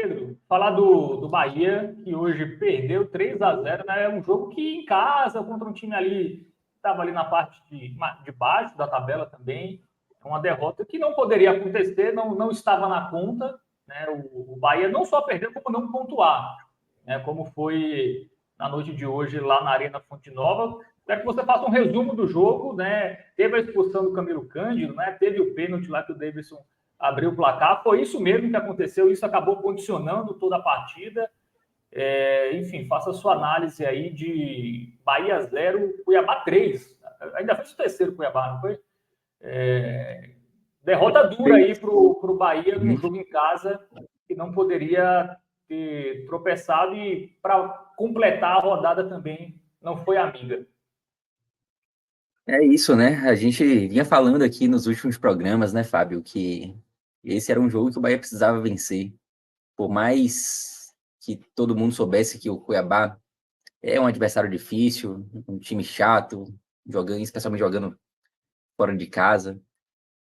Pedro, falar do Bahia, que hoje perdeu 3-0, né? É um jogo que em casa, contra um time ali, estava ali na parte de baixo da tabela também. É uma derrota que não poderia acontecer, não estava na conta. Né? O Bahia não só perdeu, como não pontuar, né? Como foi na noite de hoje lá na Arena Fonte Nova. Quero que você faça um resumo do jogo, né? Teve a expulsão do Camilo Cândido, né? Teve o pênalti lá que o Davidson abriu o placar. Foi isso mesmo que aconteceu, isso acabou condicionando toda a partida. Enfim, faça a sua análise aí de Bahia 0, Cuiabá 3. Ainda fez o terceiro Cuiabá, não foi? Derrota dura aí para o Bahia num jogo em casa que não poderia ter tropeçado e para completar a rodada também não foi amiga. É isso, né? A gente vinha falando aqui nos últimos programas, né, Fábio, que esse era um jogo que o Bahia precisava vencer. Por mais que todo mundo soubesse que o Cuiabá é um adversário difícil, um time chato, jogando, especialmente jogando fora de casa,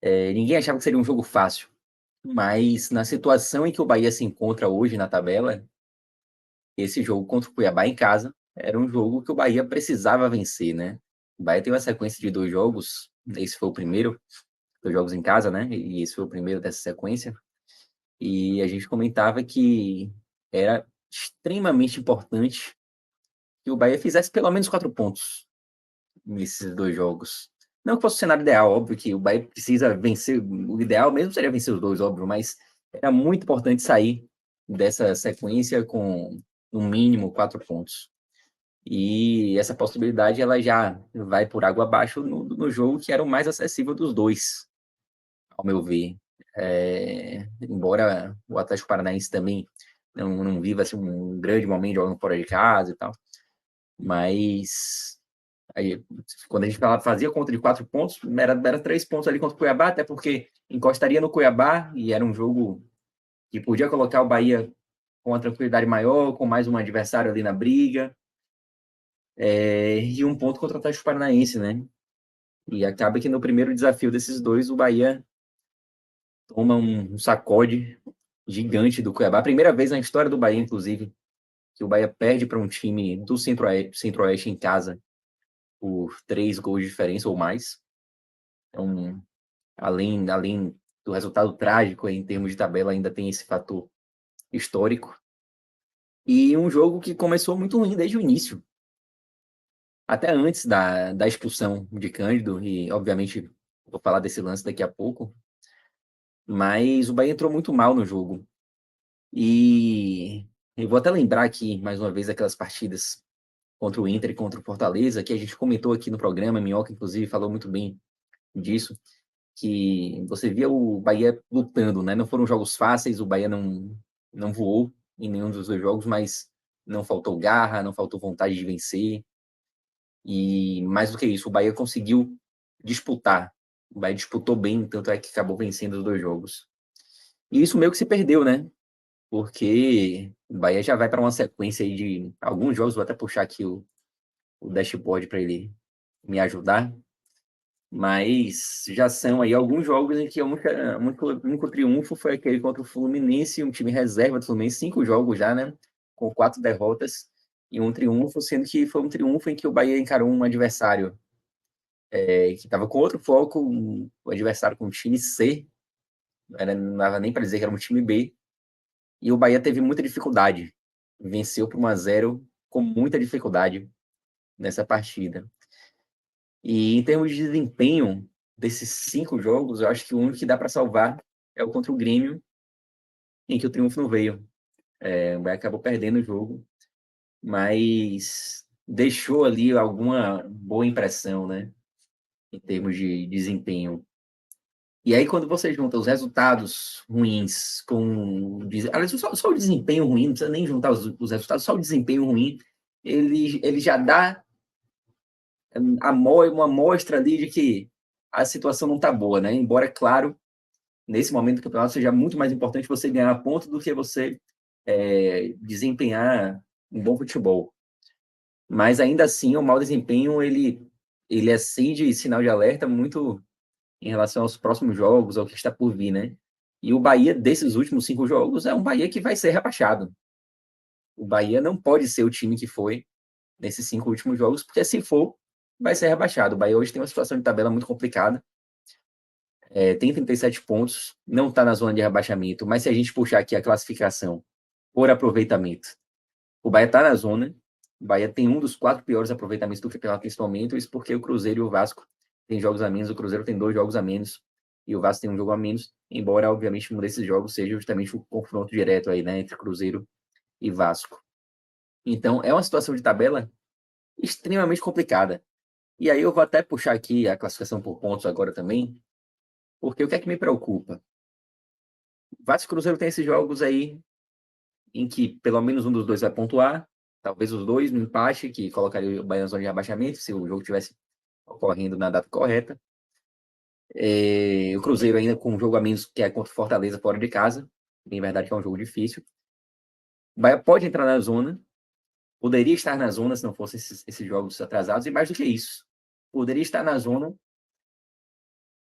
ninguém achava que seria um jogo fácil. Mas na situação em que o Bahia se encontra hoje na tabela, esse jogo contra o Cuiabá em casa era um jogo que o Bahia precisava vencer, né? O Bahia tem uma sequência de 2 jogos, esse foi o primeiro, 2 jogos em casa, né? E esse foi o primeiro dessa sequência. E a gente comentava que era extremamente importante que o Bahia fizesse pelo menos 4 pontos nesses 2 jogos. Não que fosse o cenário ideal, óbvio que o Bahia precisa vencer, o ideal mesmo seria vencer os dois, óbvio, mas era muito importante sair dessa sequência com, no mínimo, 4 pontos. E essa possibilidade ela já vai por água abaixo no jogo que era o mais acessível dos dois, ao meu ver. Embora o Atlético Paranaense também não viva assim, um grande momento jogando fora de casa e tal, mas aí, quando a gente fazia conta de 4 pontos, era 3 pontos ali contra o Cuiabá, até porque encostaria no Cuiabá e era um jogo que podia colocar o Bahia com uma tranquilidade maior, com mais um adversário ali na briga, e 1 ponto contra o Atlético Paranaense, né? E acaba que no primeiro desafio desses dois, o Bahia toma um sacode gigante do Cuiabá. A primeira vez na história do Bahia, inclusive, que o Bahia perde para um time do Centro-Oeste em casa por 3 gols de diferença ou mais. Então, além do resultado trágico em termos de tabela, ainda tem esse fator histórico. E um jogo que começou muito ruim desde o início. Até antes da expulsão de Cândido, e obviamente vou falar desse lance daqui a pouco, mas o Bahia entrou muito mal no jogo. E eu vou até lembrar aqui, mais uma vez, aquelas partidas contra o Inter e contra o Fortaleza, que a gente comentou aqui no programa, Minhoca, inclusive, falou muito bem disso, que você via o Bahia lutando, né? Não foram jogos fáceis, o Bahia não voou em nenhum dos 2 jogos, mas não faltou garra, não faltou vontade de vencer. E mais do que isso, o Bahia conseguiu disputar. O Bahia disputou bem, tanto é que acabou vencendo os 2 jogos. E isso meio que se perdeu, né? Porque o Bahia já vai para uma sequência aí de alguns jogos, vou até puxar aqui o dashboard para ele me ajudar, mas já são aí alguns jogos em que o único triunfo foi aquele contra o Fluminense, um time reserva do Fluminense, 5 jogos já, né, com 4 derrotas e um triunfo, sendo que foi um triunfo em que o Bahia encarou um adversário que estava com outro foco, um adversário com um time C, não dava nem para dizer que era um time B, e o Bahia teve muita dificuldade, venceu por 1-0 com muita dificuldade nessa partida. E em termos de desempenho desses 5 jogos, eu acho que o único que dá para salvar é o contra o Grêmio, em que o triunfo não veio. O Bahia acabou perdendo o jogo, mas deixou ali alguma boa impressão, né, em termos de desempenho. E aí, quando você junta os resultados ruins com. Aliás, só o desempenho ruim, não precisa nem juntar os resultados, só o desempenho ruim, ele já dá uma amostra ali de que a situação não está boa, né? Embora, claro, nesse momento do campeonato seja muito mais importante você ganhar ponto do que você desempenhar um bom futebol. Mas ainda assim, o mau desempenho ele acende sinal de alerta muito em relação aos próximos jogos, ao que está por vir, né? E o Bahia, desses últimos 5 jogos, é um Bahia que vai ser rebaixado. O Bahia não pode ser o time que foi nesses 5 últimos jogos, porque se for, vai ser rebaixado. O Bahia hoje tem uma situação de tabela muito complicada. Tem 37 pontos, não está na zona de rebaixamento, mas se a gente puxar aqui a classificação por aproveitamento, o Bahia está na zona. O Bahia tem um dos 4 piores aproveitamentos do campeonato nesse momento, isso porque o Cruzeiro e o Vasco têm jogos a menos, o Cruzeiro tem 2 jogos a menos e o Vasco tem um jogo a menos, embora, obviamente, um desses jogos seja justamente o confronto direto aí, né, entre Cruzeiro e Vasco. Então, é uma situação de tabela extremamente complicada. E aí eu vou até puxar aqui a classificação por pontos agora também, porque o que é que me preocupa? Vasco e Cruzeiro tem esses jogos aí em que pelo menos um dos dois vai pontuar, talvez os dois no empate, que colocaria o Bahia na zona de rebaixamento, se o jogo tivesse ocorrendo na data correta. O Cruzeiro ainda com um jogo a menos, que é contra o Fortaleza fora de casa, em verdade que é um jogo difícil. O Bahia pode entrar na zona, poderia estar na zona se não fossem esses jogos atrasados, e mais do que isso, poderia estar na zona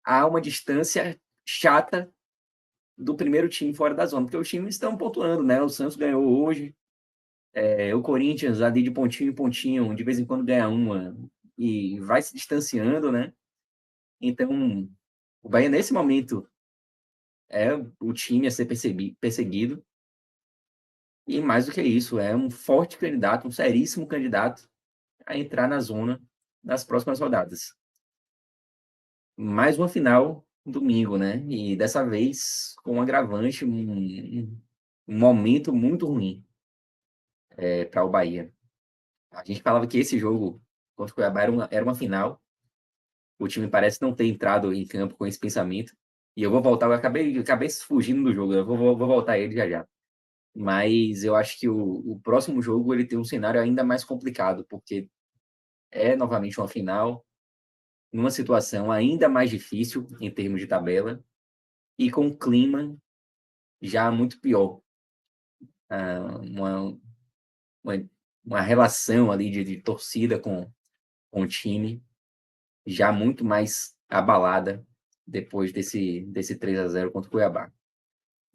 a uma distância chata do primeiro time fora da zona, porque os times estão pontuando, né? O Santos ganhou hoje, o Corinthians ali de pontinho em pontinho, de vez em quando ganha uma e vai se distanciando, né? Então, o Bahia nesse momento é o time a ser perseguido e mais do que isso, é um forte candidato, um seríssimo candidato a entrar na zona nas próximas rodadas. Mais uma final domingo, né? E dessa vez com um agravante, um momento muito ruim para o Bahia. A gente falava que esse jogo contra o Cuiabá era uma final. O time parece não ter entrado em campo com esse pensamento. E eu vou voltar, eu acabei fugindo do jogo, eu vou voltar a ele já já. Mas eu acho que o próximo jogo ele tem um cenário ainda mais complicado, porque é novamente uma final, numa situação ainda mais difícil em termos de tabela, e com um clima já muito pior. Uma, uma, uma relação ali de torcida com o time já muito mais abalada depois desse 3-0 contra o Cuiabá. Teve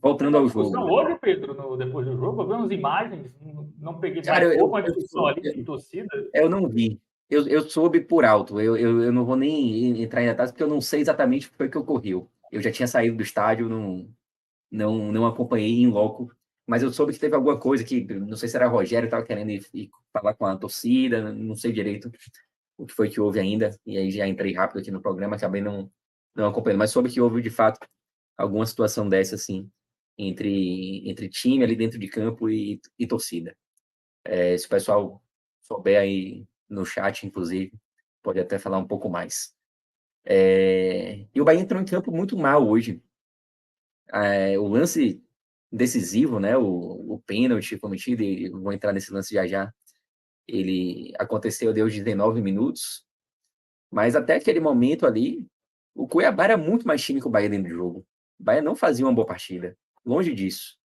Voltando uma ao discussão jogo. hoje, Pedro, depois do jogo. Eu vi umas imagens, não peguei, Cara, mas houve uma discussão ali de torcida. eu não vi. Eu soube por alto. Eu não vou nem entrar em detalhes porque eu não sei exatamente o que foi que ocorreu. Eu já tinha saído do estádio, não acompanhei em loco, mas eu soube que teve alguma coisa que, não sei se era Rogério, estava querendo ir falar com a torcida, não sei direito o que foi que houve ainda, e aí já entrei rápido aqui no programa, acabei não acompanhando, mas soube que houve, de fato, alguma situação dessa, assim, entre time ali dentro de campo e torcida. Se o pessoal souber aí no chat, inclusive, pode até falar um pouco mais. E o Bahia entrou em campo muito mal hoje. O lance decisivo, né, o pênalti cometido, e vou entrar nesse lance já já, ele aconteceu de 19 minutos, mas até aquele momento ali, o Cuiabá era muito mais time que o Bahia dentro do jogo. O Bahia não fazia uma boa partida, longe disso.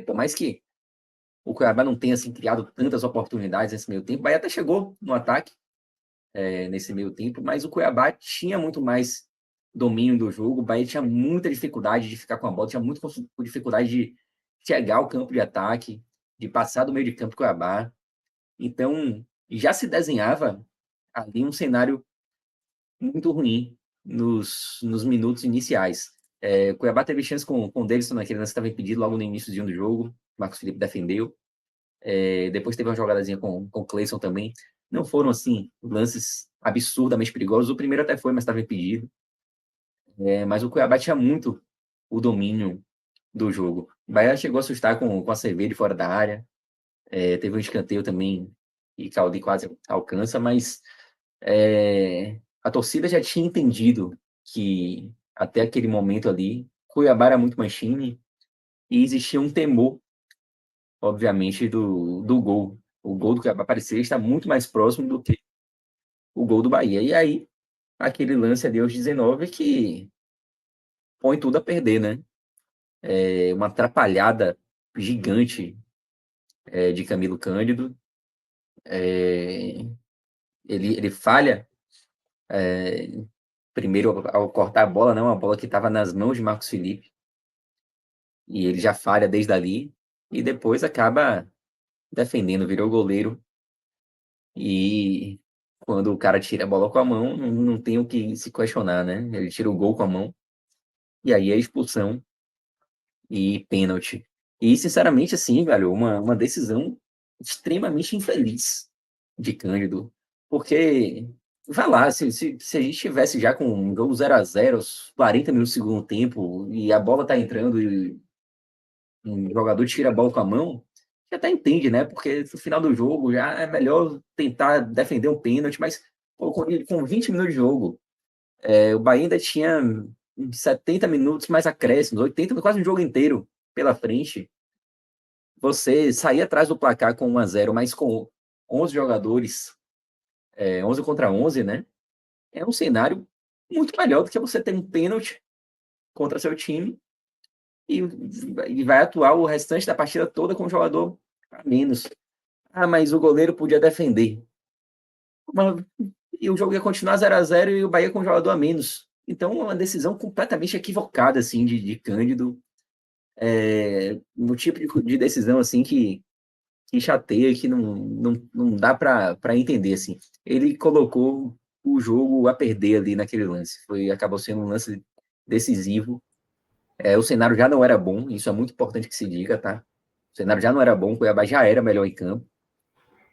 Por mais que o Cuiabá não tenha assim, criado tantas oportunidades nesse meio tempo, o Bahia até chegou no ataque nesse meio tempo, mas o Cuiabá tinha muito mais domínio do jogo, o Bahia tinha muita dificuldade de ficar com a bola, tinha muita dificuldade de chegar ao campo de ataque, de passar do meio de campo do Cuiabá. Então, já se desenhava ali um cenário muito ruim nos minutos iniciais. O Cuiabá teve chance com o Davidson naquele lance que estava impedido logo no início do jogo, Marcos Felipe defendeu. Depois teve uma jogadazinha com o Cleison também. Não foram, assim, lances absurdamente perigosos. O primeiro até foi, mas estava impedido. Mas o Cuiabá tinha muito o domínio do jogo. O Bahia chegou a assustar com a cerveja de fora da área. Teve um escanteio também e Caldi quase alcança, mas a torcida já tinha entendido que até aquele momento ali, Cuiabá era muito mais time e existia um temor, obviamente, do gol. O gol do Cuiabá parecia estar muito mais próximo do que o gol do Bahia. E aí, aquele lance ali aos 19 que põe tudo a perder, né? Uma atrapalhada gigante de Camilo Cândido. Ele falha primeiro ao cortar a bola, não, a bola que estava nas mãos de Marcos Felipe. e ele já falha desde ali, e depois acaba defendendo, virou goleiro, e quando o cara tira a bola com a mão, não tem o que se questionar, né? Ele tira o gol com a mão, e aí é expulsão e pênalti. E, sinceramente, assim, velho, uma decisão extremamente infeliz de Cândido, porque, vai lá, se a gente tivesse já com um jogo 0-0 aos 40 minutos do segundo tempo, e a bola tá entrando e um jogador tira a bola com a mão, você até entende, né? Porque no final do jogo já é melhor tentar defender um pênalti, mas pô, com 20 minutos de jogo, o Bahia ainda tinha 70 minutos mais acréscimos, 80, quase um jogo inteiro pela frente. Você sair atrás do placar com 1-0, mas com 11 jogadores, 11 contra 11, né? É um cenário muito melhor do que você ter um pênalti contra seu time e, e vai atuar o restante da partida toda com um jogador a menos. Ah, mas o goleiro podia defender. Mas, e o jogo ia continuar 0-0 e o Bahia com um jogador a menos. Então, uma decisão completamente equivocada, assim, de Cândido. No tipo de decisão, assim, que chateia, que não dá para entender, assim. Ele colocou o jogo a perder ali naquele lance. Acabou sendo um lance decisivo. O cenário já não era bom, isso é muito importante que se diga, tá? O cenário já não era bom, o Cuiabá já era melhor em campo,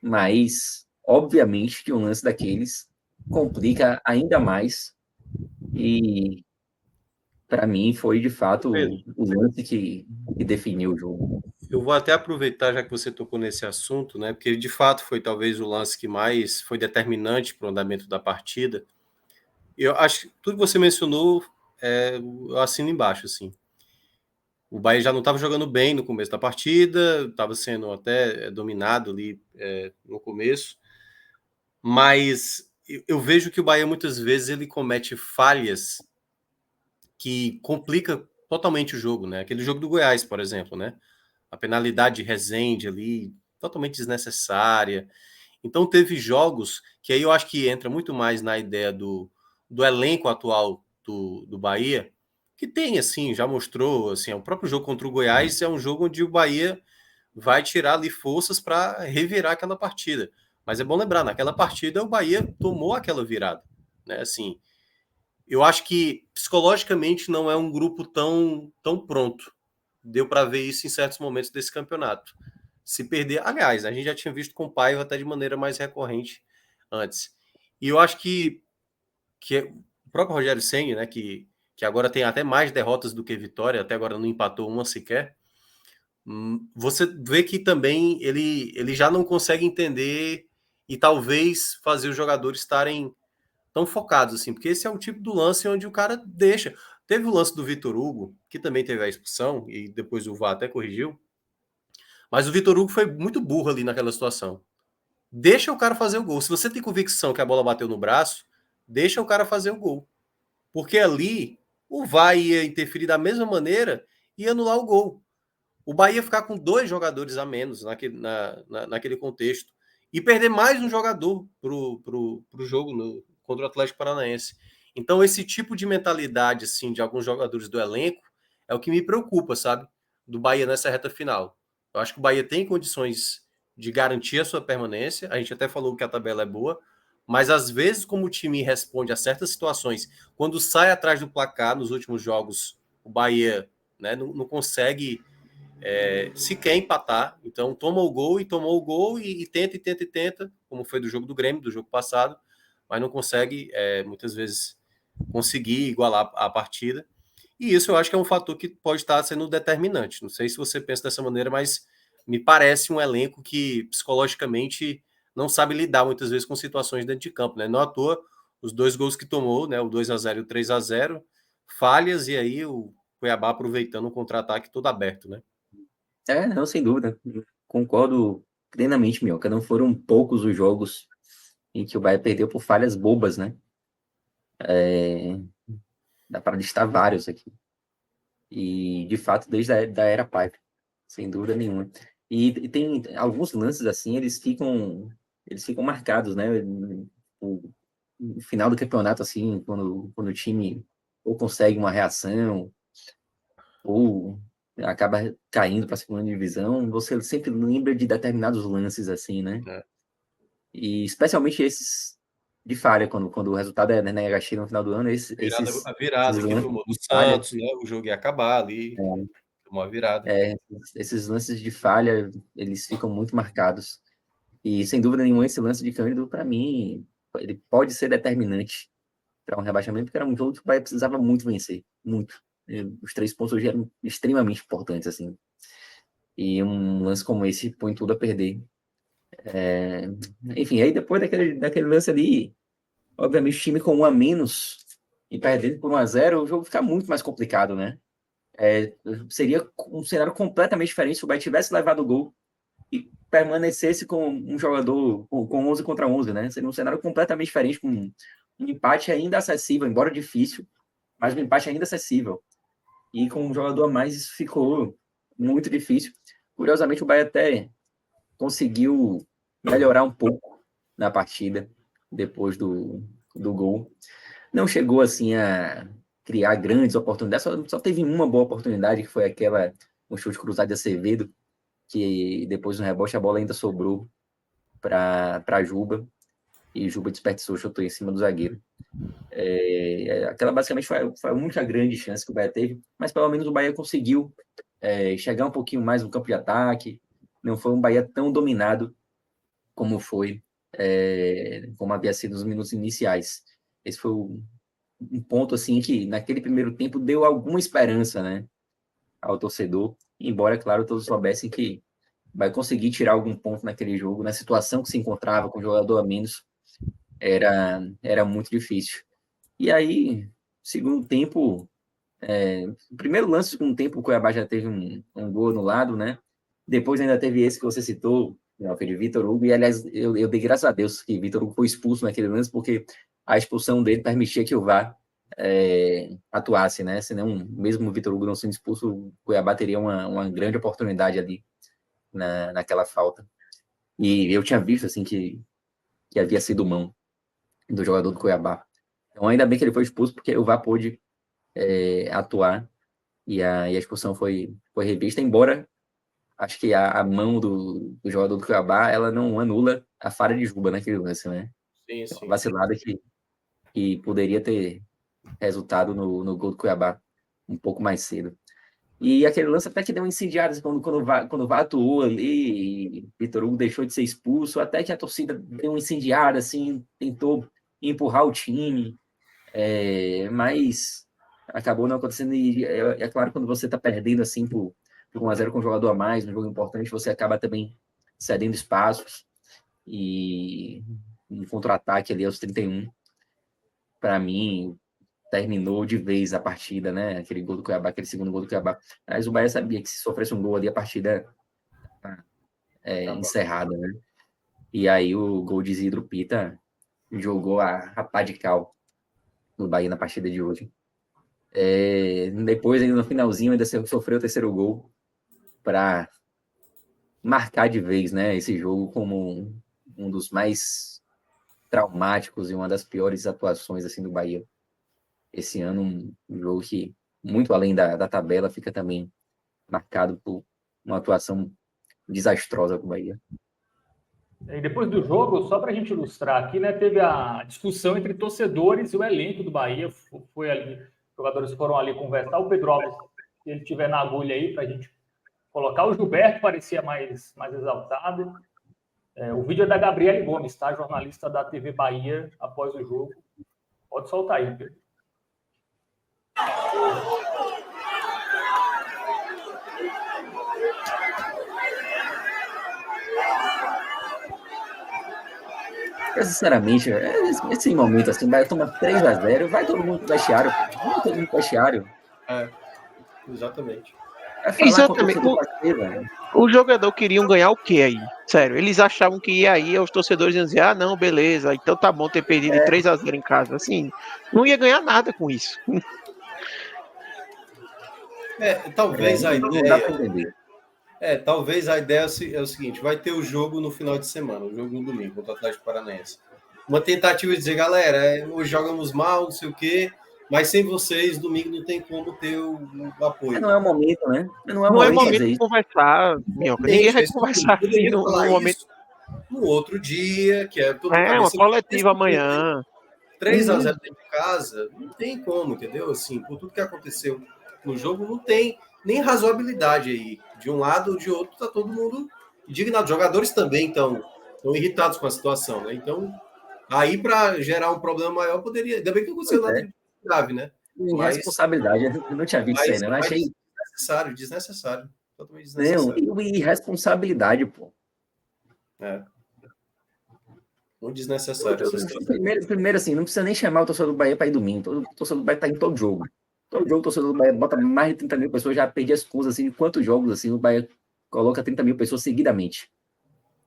mas, obviamente, que um lance daqueles complica ainda mais e, para mim, foi, de fato, Pedro, o lance que definiu o jogo. eu vou até aproveitar, já que você tocou nesse assunto, né? Porque de fato foi talvez o lance que mais foi determinante para o andamento da partida. Eu acho que tudo que você mencionou, eu assino embaixo, assim. O Bahia já não estava jogando bem no começo da partida, estava sendo até dominado ali no começo, mas eu vejo que o Bahia muitas vezes ele comete falhas que complica totalmente o jogo, né? Aquele jogo do Goiás, por exemplo, né? A penalidade de Rezende ali, totalmente desnecessária. Então teve jogos que aí eu acho que entra muito mais na ideia do elenco atual do Bahia, que tem, assim, já mostrou, assim, o próprio jogo contra o Goiás é um jogo onde o Bahia vai tirar ali forças para revirar aquela partida. Mas é bom lembrar, naquela partida o Bahia tomou aquela virada, né? Assim, eu acho que psicologicamente não é um grupo tão pronto. Deu para ver isso em certos momentos desse campeonato. Se perder, aliás, a gente já tinha visto com o Paiva até de maneira mais recorrente antes. E eu acho que o próprio Rogério Ceni, né, que agora tem até mais derrotas do que vitória, até agora não empatou uma sequer. Você vê que também ele já não consegue entender e talvez fazer os jogadores estarem tão focados assim, porque esse é o tipo do lance onde o cara deixa. Teve o lance do Vitor Hugo, que também teve a expulsão, e depois o VAR até corrigiu, mas o Vitor Hugo foi muito burro ali naquela situação. Deixa o cara fazer o gol. Se você tem convicção que a bola bateu no braço, deixa o cara fazer o gol. Porque ali o VAR ia interferir da mesma maneira e anular o gol. O Bahia ia ficar com dois jogadores a menos naquele contexto. E perder mais um jogador pro jogo contra o Atlético Paranaense. Então, esse tipo de mentalidade assim, de alguns jogadores do elenco é o que me preocupa, sabe? Do Bahia nessa reta final. Eu acho que o Bahia tem condições de garantir a sua permanência. A gente até falou que a tabela é boa, mas às vezes, como o time responde a certas situações, quando sai atrás do placar nos últimos jogos, o Bahia, né, não consegue se quer empatar. Então toma o gol e tomou o gol e tenta, como foi do jogo do Grêmio, do jogo passado, mas não consegue muitas vezes conseguir igualar a partida. E isso eu acho que é um fator que pode estar sendo determinante. Não sei se você pensa dessa maneira, mas me parece um elenco que psicologicamente não sabe lidar muitas vezes com situações dentro de campo, né? Não à toa os dois gols que tomou, né, o 2-0 e o 3-0, falhas, e aí o Cuiabá aproveitando um contra-ataque todo aberto, né? Não, sem dúvida. Concordo plenamente, Minhoca. Não foram poucos os jogos em que o Bahia perdeu por falhas bobas, né? Dá para listar vários aqui. E, de fato, desde a da era Pipe, sem dúvida nenhuma. E tem alguns lances assim, eles ficam marcados, né? O final do campeonato, assim, quando o time ou consegue uma reação, ou acaba caindo para a segunda divisão, você sempre lembra de determinados lances assim, né? E especialmente esses de falha, quando o resultado é negativo no final do ano, esses A virada que tomou do Santos, né? O jogo ia acabar ali, tomou a virada. Esses lances de falha, eles ficam muito marcados. E, sem dúvida nenhuma, esse lance de Cândido, para mim, ele pode ser determinante para um rebaixamento, porque era um jogo que o Bahia precisava muito vencer, muito. Os 3 pontos hoje eram extremamente importantes, assim. E um lance como esse põe tudo a perder. Enfim, aí depois daquele lance ali, obviamente o time com 1 a menos e perdendo por 1-0, o jogo fica muito mais complicado, né? Seria um cenário completamente diferente se o Bahia tivesse levado o gol e permanecesse com um jogador com 11 contra 11, né? Seria um cenário completamente diferente, com um empate ainda acessível, embora difícil, mas um empate ainda acessível. E com um jogador a mais, isso ficou muito difícil. Curiosamente, o Bahia até conseguiu melhorar um pouco na partida depois do gol. Não chegou assim a criar grandes oportunidades, só teve uma boa oportunidade, que foi aquela, um chute cruzado de Acevedo, que depois no rebote a bola ainda sobrou para Juba, e Juba desperdiçou, chutou em cima do zagueiro. Aquela basicamente foi a única grande chance que o Bahia teve, mas pelo menos o Bahia conseguiu chegar um pouquinho mais no campo de ataque. Não foi um Bahia tão dominado como foi, como havia sido nos minutos iniciais. Esse foi um ponto assim que naquele primeiro tempo deu alguma esperança, né, ao torcedor, embora, claro, todos soubessem que vai conseguir tirar algum ponto naquele jogo, na situação que se encontrava com o jogador a menos, era muito difícil. E aí, segundo tempo, o primeiro lance do segundo tempo, o Cuiabá já teve um gol anulado, né? Depois ainda teve esse que você citou, foi de Vitor Hugo, e aliás, eu dei graças a Deus que Vitor Hugo foi expulso naquele lance, porque a expulsão dele permitia que o VAR atuasse, né? Senão, mesmo o Vitor Hugo não sendo expulso, o Cuiabá teria uma grande oportunidade ali naquela falta. E eu tinha visto, assim, que havia sido mão do jogador do Cuiabá. Então, ainda bem que ele foi expulso, porque o VAR pôde atuar e a expulsão foi revista, embora acho que a mão do jogador do Cuiabá, ela não anula a falha de Juba naquele lance, né? Sim. Uma vacilada que poderia ter resultado no gol do Cuiabá um pouco mais cedo. E aquele lance até que deu uma incendiada, quando o VAR atuou ali, e Vitor Hugo deixou de ser expulso, até que a torcida deu uma incendiada, assim, tentou empurrar o time, mas acabou não acontecendo. E é claro, quando você está perdendo assim por 1-0 com um jogador a mais, um jogo importante, você acaba também cedendo espaços. E um contra-ataque ali aos 31, para mim, terminou de vez a partida, né? Aquele gol do Cuiabá, aquele segundo gol do Cuiabá. Mas o Bahia sabia que se sofresse um gol ali, a partida encerrada, né? E aí o gol de Isidro Pita jogou a pá de cal no Bahia na partida de hoje. Depois, ainda no finalzinho, ainda sofreu o terceiro gol para marcar de vez, né, esse jogo como um dos mais traumáticos e uma das piores atuações assim do Bahia esse ano, um jogo que, muito além da tabela, fica também marcado por uma atuação desastrosa com o Bahia. E depois do jogo, só para a gente ilustrar aqui, né, teve a discussão entre torcedores e o elenco do Bahia. Foi ali, os jogadores foram ali conversar. O Pedro Alves, se ele estiver na agulha aí, para a gente colocar. O Gilberto parecia mais exaltado. O vídeo é da Gabriele Gomes, tá? Jornalista da TV Bahia, após o jogo. Pode soltar aí, Pedro. Sinceramente, esse momento assim, vai tomar 3-0, vai todo mundo pro vestiário. Exatamente. Exatamente. O jogador queriam ganhar o quê aí? Sério, eles achavam que ia aí, os torcedores iam dizer, não, beleza, então tá bom ter perdido 3-0 em casa. Assim, não ia ganhar nada com isso. Talvez a ideia... talvez a ideia é o seguinte, vai ter o jogo no final de semana, o jogo no domingo, contra o Atlético Paranaense. Uma tentativa de dizer, galera, hoje jogamos mal, não sei o quê, Mas sem vocês, domingo não tem como ter o apoio. Não é o momento, né? Não é momento de conversar, Minhoca. Ninguém vai conversar assim no momento. No outro dia, que é todo uma coletiva amanhã. 3-0 dentro de casa, não tem como, entendeu? Assim, por tudo que aconteceu no jogo, não tem nem razoabilidade aí. De um lado ou de outro, tá todo mundo indignado. Os jogadores também estão irritados com a situação, né? Então, aí para gerar um problema maior, poderia. Ainda bem que não aconteceu nada de grave, né? Irresponsabilidade, eu não tinha visto isso aí, né? Eu achei. Desnecessário. Totalmente desnecessário. Não, e irresponsabilidade, pô. Muito desnecessário. Primeiro, assim, não precisa nem chamar o torcedor do Bahia para ir domingo. O torcedor do Bahia tá em todo jogo. Todo jogo o torcedor do Bahia bota mais de 30 mil pessoas. Já perdi as contas, assim, de quantos jogos, assim, o Bahia coloca 30 mil pessoas seguidamente.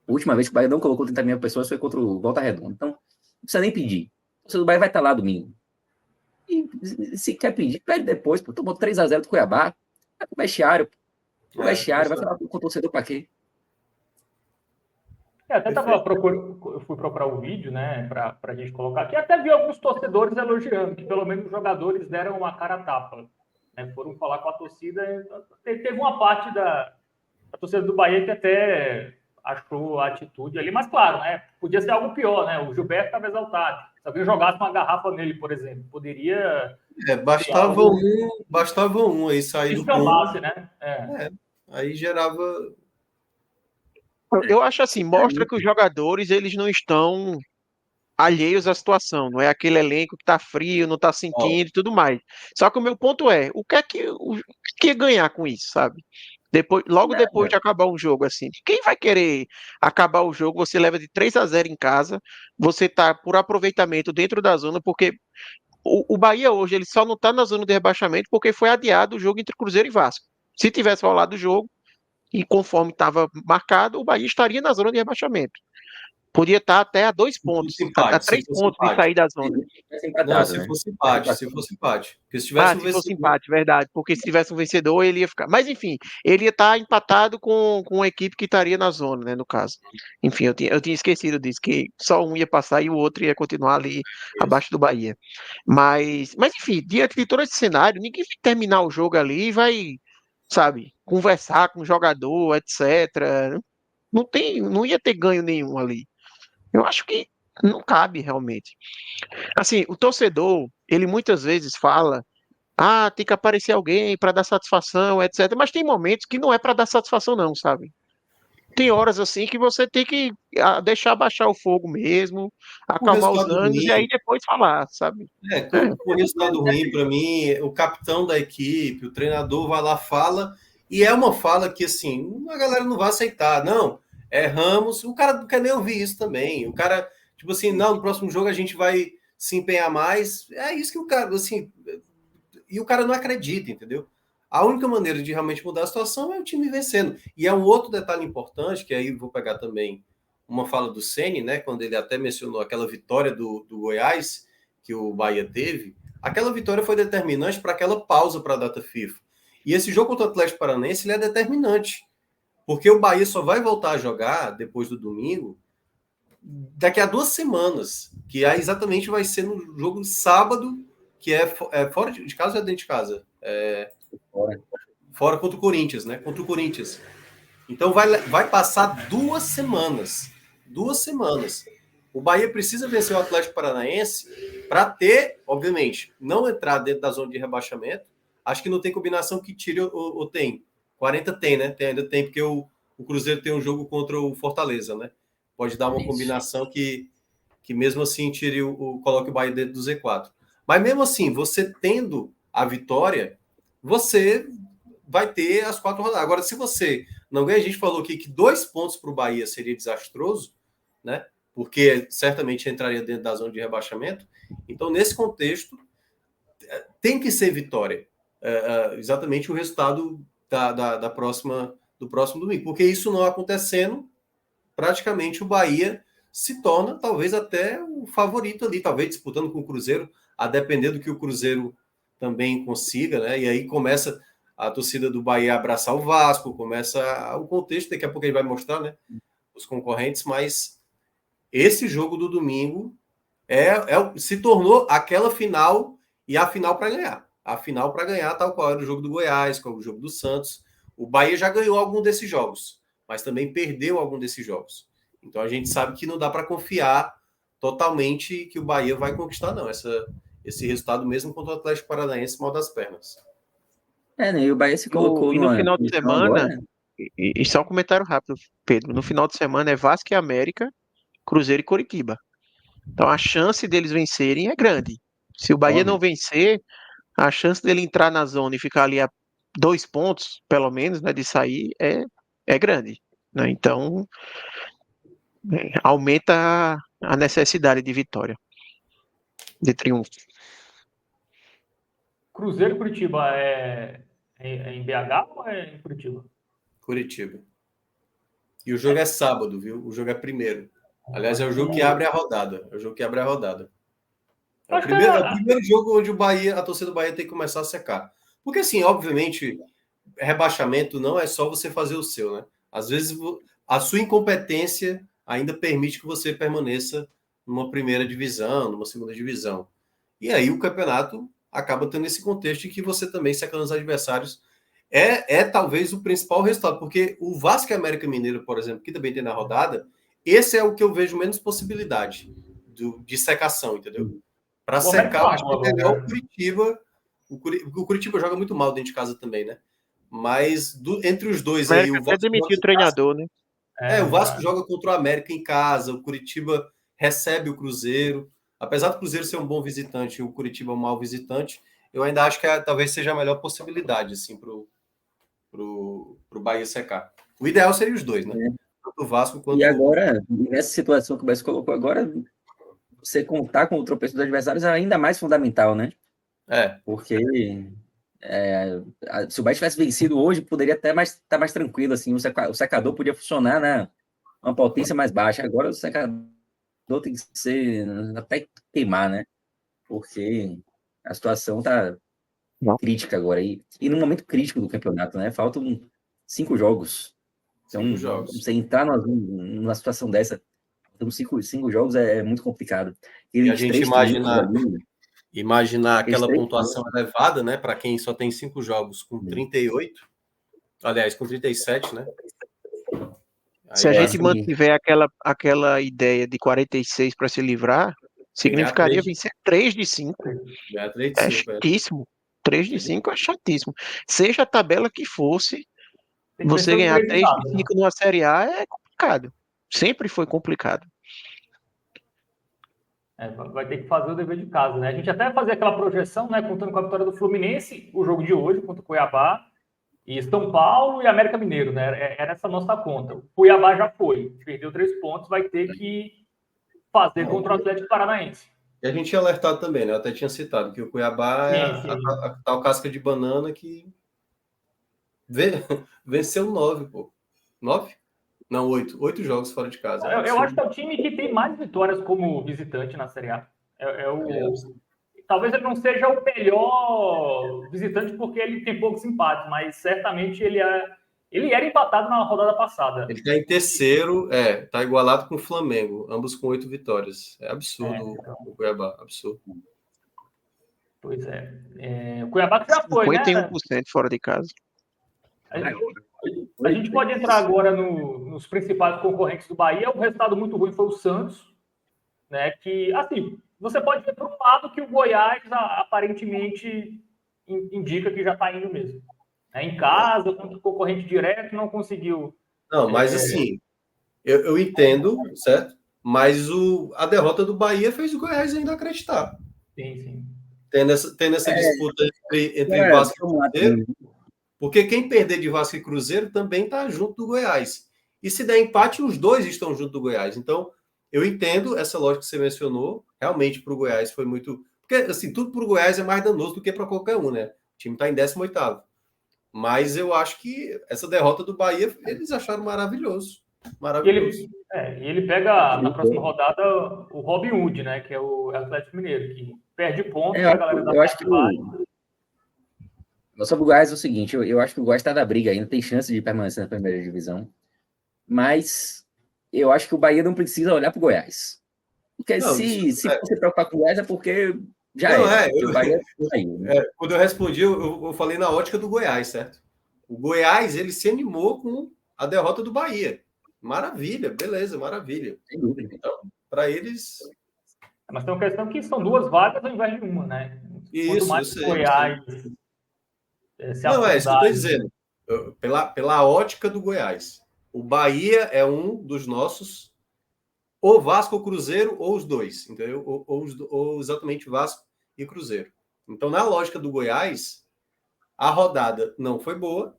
A última vez que o Bahia não colocou 30 mil pessoas foi contra o Volta Redonda. Então, não precisa nem pedir. O torcedor do Bahia vai estar lá domingo. E se quer pedir, pede depois, pô. Tomou 3-0 do Cuiabá. Vai pro vestiário, pô. Vai falar com o torcedor para quê? Até eu fui procurar o vídeo, né, para a gente colocar aqui. Até vi alguns torcedores elogiando que pelo menos os jogadores deram uma cara a tapa, né, foram falar com a torcida. Teve uma parte da torcida do Bahia que até achou a atitude ali, mas claro, né, podia ser algo pior, né? O Gilberto estava exaltado. Se alguém jogasse uma garrafa nele, por exemplo, poderia. Bastava um aí sair do ponto, né? Aí gerava. Eu acho assim, mostra que os jogadores eles não estão alheios à situação, não é aquele elenco que tá frio, não tá sentindo e tudo mais. Só que o meu ponto é, o que é que ia ganhar com isso, sabe? Logo depois de acabar um jogo assim, quem vai querer acabar o jogo? Você leva de 3-0 em casa, você tá por aproveitamento dentro da zona, porque o Bahia hoje ele só não tá na zona de rebaixamento porque foi adiado o jogo entre Cruzeiro e Vasco. Se tivesse rolado o jogo, e conforme estava marcado, o Bahia estaria na zona de rebaixamento. Podia estar até a 2 pontos, a 3 pontos de sair da zona. Não, se fosse empate. Porque se tivesse se fosse empate, verdade. Porque se tivesse um vencedor, ele ia ficar. Mas, enfim, ele ia estar empatado com uma equipe que estaria na zona, né, no caso. Enfim, eu tinha esquecido disso, que só um ia passar e o outro ia continuar ali abaixo do Bahia. Mas, enfim, diante de todo esse cenário, ninguém vai terminar o jogo ali e vai, sabe, conversar com o jogador, etc. Não ia ter ganho nenhum ali. Eu acho que não cabe realmente. Assim, o torcedor, ele muitas vezes fala, tem que aparecer alguém para dar satisfação, etc. Mas tem momentos que não é para dar satisfação não, sabe? Tem horas assim que você tem que deixar baixar o fogo mesmo, acalmar os ânimos e aí depois falar, sabe? O resultado ruim para mim, o capitão da equipe, o treinador vai lá, fala, e é uma fala que assim, a galera não vai aceitar, não. Erramos, o cara não quer nem ouvir isso também. O cara, tipo assim, não, no próximo jogo a gente vai se empenhar mais. É isso que o cara, assim, e o cara não acredita, entendeu? A única maneira de realmente mudar a situação é o time vencendo. E é um outro detalhe importante, que aí vou pegar também uma fala do Ceni, né, quando ele até mencionou aquela vitória do Goiás, que o Bahia teve. Aquela vitória foi determinante para aquela pausa para a data FIFA. E esse jogo contra o Atlético Paranaense ele é determinante. Porque o Bahia só vai voltar a jogar depois do domingo daqui a 2 semanas, que aí exatamente vai ser no jogo de sábado, que é fora de casa ou é dentro de casa? Fora contra o Corinthians, né? Contra o Corinthians. Então vai passar 2 semanas. 2 semanas. O Bahia precisa vencer o Atlético Paranaense para ter, obviamente, não entrar dentro da zona de rebaixamento. Acho que não tem combinação que tire ou tem. 40 tem, né? Ainda tem, porque o Cruzeiro tem um jogo contra o Fortaleza, né? Pode dar uma combinação que mesmo assim coloque o Bahia dentro do Z4. Mas mesmo assim, você tendo a vitória, você vai ter as 4 rodadas. Agora, se você não ganha, a gente falou aqui que 2 pontos para o Bahia seria desastroso, né? Porque certamente entraria dentro da zona de rebaixamento. Então, nesse contexto, tem que ser vitória. Exatamente o resultado do próximo domingo. Porque isso não acontecendo, praticamente o Bahia se torna talvez até o favorito ali, talvez disputando com o Cruzeiro, a depender do que o Cruzeiro também consiga, né? E aí começa a torcida do Bahia a abraçar o Vasco, começa o contexto, daqui a pouco ele vai mostrar, né? Os concorrentes, mas esse jogo do domingo se tornou aquela final e a final para ganhar. A final para ganhar, tal qual era o jogo do Goiás, qual o jogo do Santos. O Bahia já ganhou algum desses jogos, mas também perdeu algum desses jogos. Então a gente sabe que não dá para confiar totalmente que o Bahia vai conquistar, não. Esse resultado mesmo contra o Atlético Paranaense mal das pernas. Né, e o Bahia se colocou No final de condição semana, agora. e só um comentário rápido, Pedro. No final de semana é Vasco e América, Cruzeiro e Coritiba. Então a chance deles vencerem é grande. Se o Bahia não Óbvio. vencer, a chance dele entrar na zona e ficar ali a 2 pontos, pelo menos, né, de sair, é grande. Né? Então, aumenta a necessidade de vitória, de triunfo. Cruzeiro e Curitiba é em BH ou é em Curitiba? Curitiba. E o jogo é sábado, viu? O jogo é primeiro. Aliás, é o jogo que abre a rodada. É o jogo que abre a rodada. É o primeiro jogo onde a torcida do Bahia tem que começar a secar. Porque, assim, obviamente, rebaixamento não é só você fazer o seu, né? Às vezes, a sua incompetência ainda permite que você permaneça numa primeira divisão, numa segunda divisão. E aí o campeonato acaba tendo esse contexto de que você também secando os adversários. É talvez o principal resultado, porque o Vasco e América Mineiro, por exemplo, que também tem na rodada, esse é o que eu vejo menos possibilidade de secação, entendeu? Para secar, eu acho que é melhor o Curitiba. O Curitiba joga muito mal dentro de casa também, né? Mas entre os dois O aí, América o até Vasco demitiu o treinador, né? o Vasco joga contra o América em casa, o Curitiba recebe o Cruzeiro. Apesar do Cruzeiro ser um bom visitante e o Curitiba um mau visitante, eu ainda acho que talvez seja a melhor possibilidade assim, para o Bahia secar. O ideal seria os dois, né? Tanto o Vasco quanto E agora, nessa situação que o Bahia colocou agora, você contar com o tropeço dos adversários é ainda mais fundamental, né? Porque se o Bahia tivesse vencido hoje, poderia até estar mais tranquilo, assim, o secador podia funcionar uma potência mais baixa. Agora o secador tem que ser até queimar, né? Porque a situação tá crítica agora. E num momento crítico do campeonato, né? Faltam 5 jogos. Então, 5 jogos. você entrar numa situação dessa, temos 5 jogos é muito complicado. E a gente imaginar aquela três pontuação elevada, né? Para quem só tem 5 jogos com 38, aliás, com 37, né? Se a gente mantiver aquela ideia de 46 para se livrar, significaria vencer 3 de 5. É chatíssimo. 3 de 5 é chatíssimo. Seja a tabela que fosse, você ganhar 3 de 5 numa Série A é complicado. Sempre foi complicado. Vai ter que fazer o dever de casa, né? A gente até fazia aquela projeção, né? Contando com a vitória do Fluminense, o jogo de hoje contra o Cuiabá, e São Paulo e América Mineiro, né? Era essa a nossa conta. O Cuiabá já foi, perdeu 3 pontos, vai ter que fazer contra o Atlético Paranaense. E a gente tinha alertado também, né? Eu até tinha citado que o Cuiabá é a tal casca de banana que venceu 9, pô. 9? Não, 8. 8 jogos fora de casa. Eu acho que é o time que tem mais vitórias como visitante na Série A. Talvez ele não seja o melhor visitante porque ele tem poucos empates, mas certamente ele era empatado na rodada passada. Ele está em terceiro, está igualado com o Flamengo, ambos com 8 vitórias. É absurdo o Cuiabá, absurdo. Pois é. O Cuiabá que já foi, 51% né? Fora de casa. A gente pode entrar agora nos principais concorrentes do Bahia. O resultado muito ruim foi o Santos, né? Que, assim, você pode ver por um lado que o Goiás aparentemente indica que já está indo mesmo. Em casa, contra o concorrente direto, não conseguiu. Não, mas assim, eu entendo, certo? Mas a derrota do Bahia fez o Goiás ainda acreditar. Sim. Tendo essa disputa entre Vasco e Cruzeiro. Porque quem perder de Vasco e Cruzeiro também está junto do Goiás. E se der empate, os dois estão junto do Goiás. Então, eu entendo essa lógica que você mencionou. Realmente, para o Goiás foi muito... Porque, assim, tudo para o Goiás é mais danoso do que para qualquer um, né? O time está em 18º. Mas eu acho que essa derrota do Bahia, eles acharam maravilhoso. Maravilhoso. E ele pega, na próxima rodada, o Robin Hood, né? Que é o Atlético Mineiro, que perde pontos. Eu acho que sobre o Goiás é o seguinte, eu acho que o Goiás está na briga ainda, tem chance de permanecer na primeira divisão, mas eu acho que o Bahia não precisa olhar para o Goiás. Porque se for se preocupar com o Goiás é porque Já Não, era. O Bahia saiu, né? Quando eu respondi, eu falei na ótica do Goiás, certo? O Goiás, ele se animou com a derrota do Bahia. Maravilha, beleza, maravilha. Sem dúvida. Então, para eles... Mas tem uma questão que são 2 vagas ao invés de uma, né? Quanto Isso, mais eu o Goiás se Não, é isso que eu afundar... estou dizendo. Pela ótica do Goiás. O Bahia é um dos nossos, ou Vasco ou Cruzeiro, ou os dois, entendeu? Ou exatamente Vasco e Cruzeiro. Então, na lógica do Goiás, a rodada não foi boa,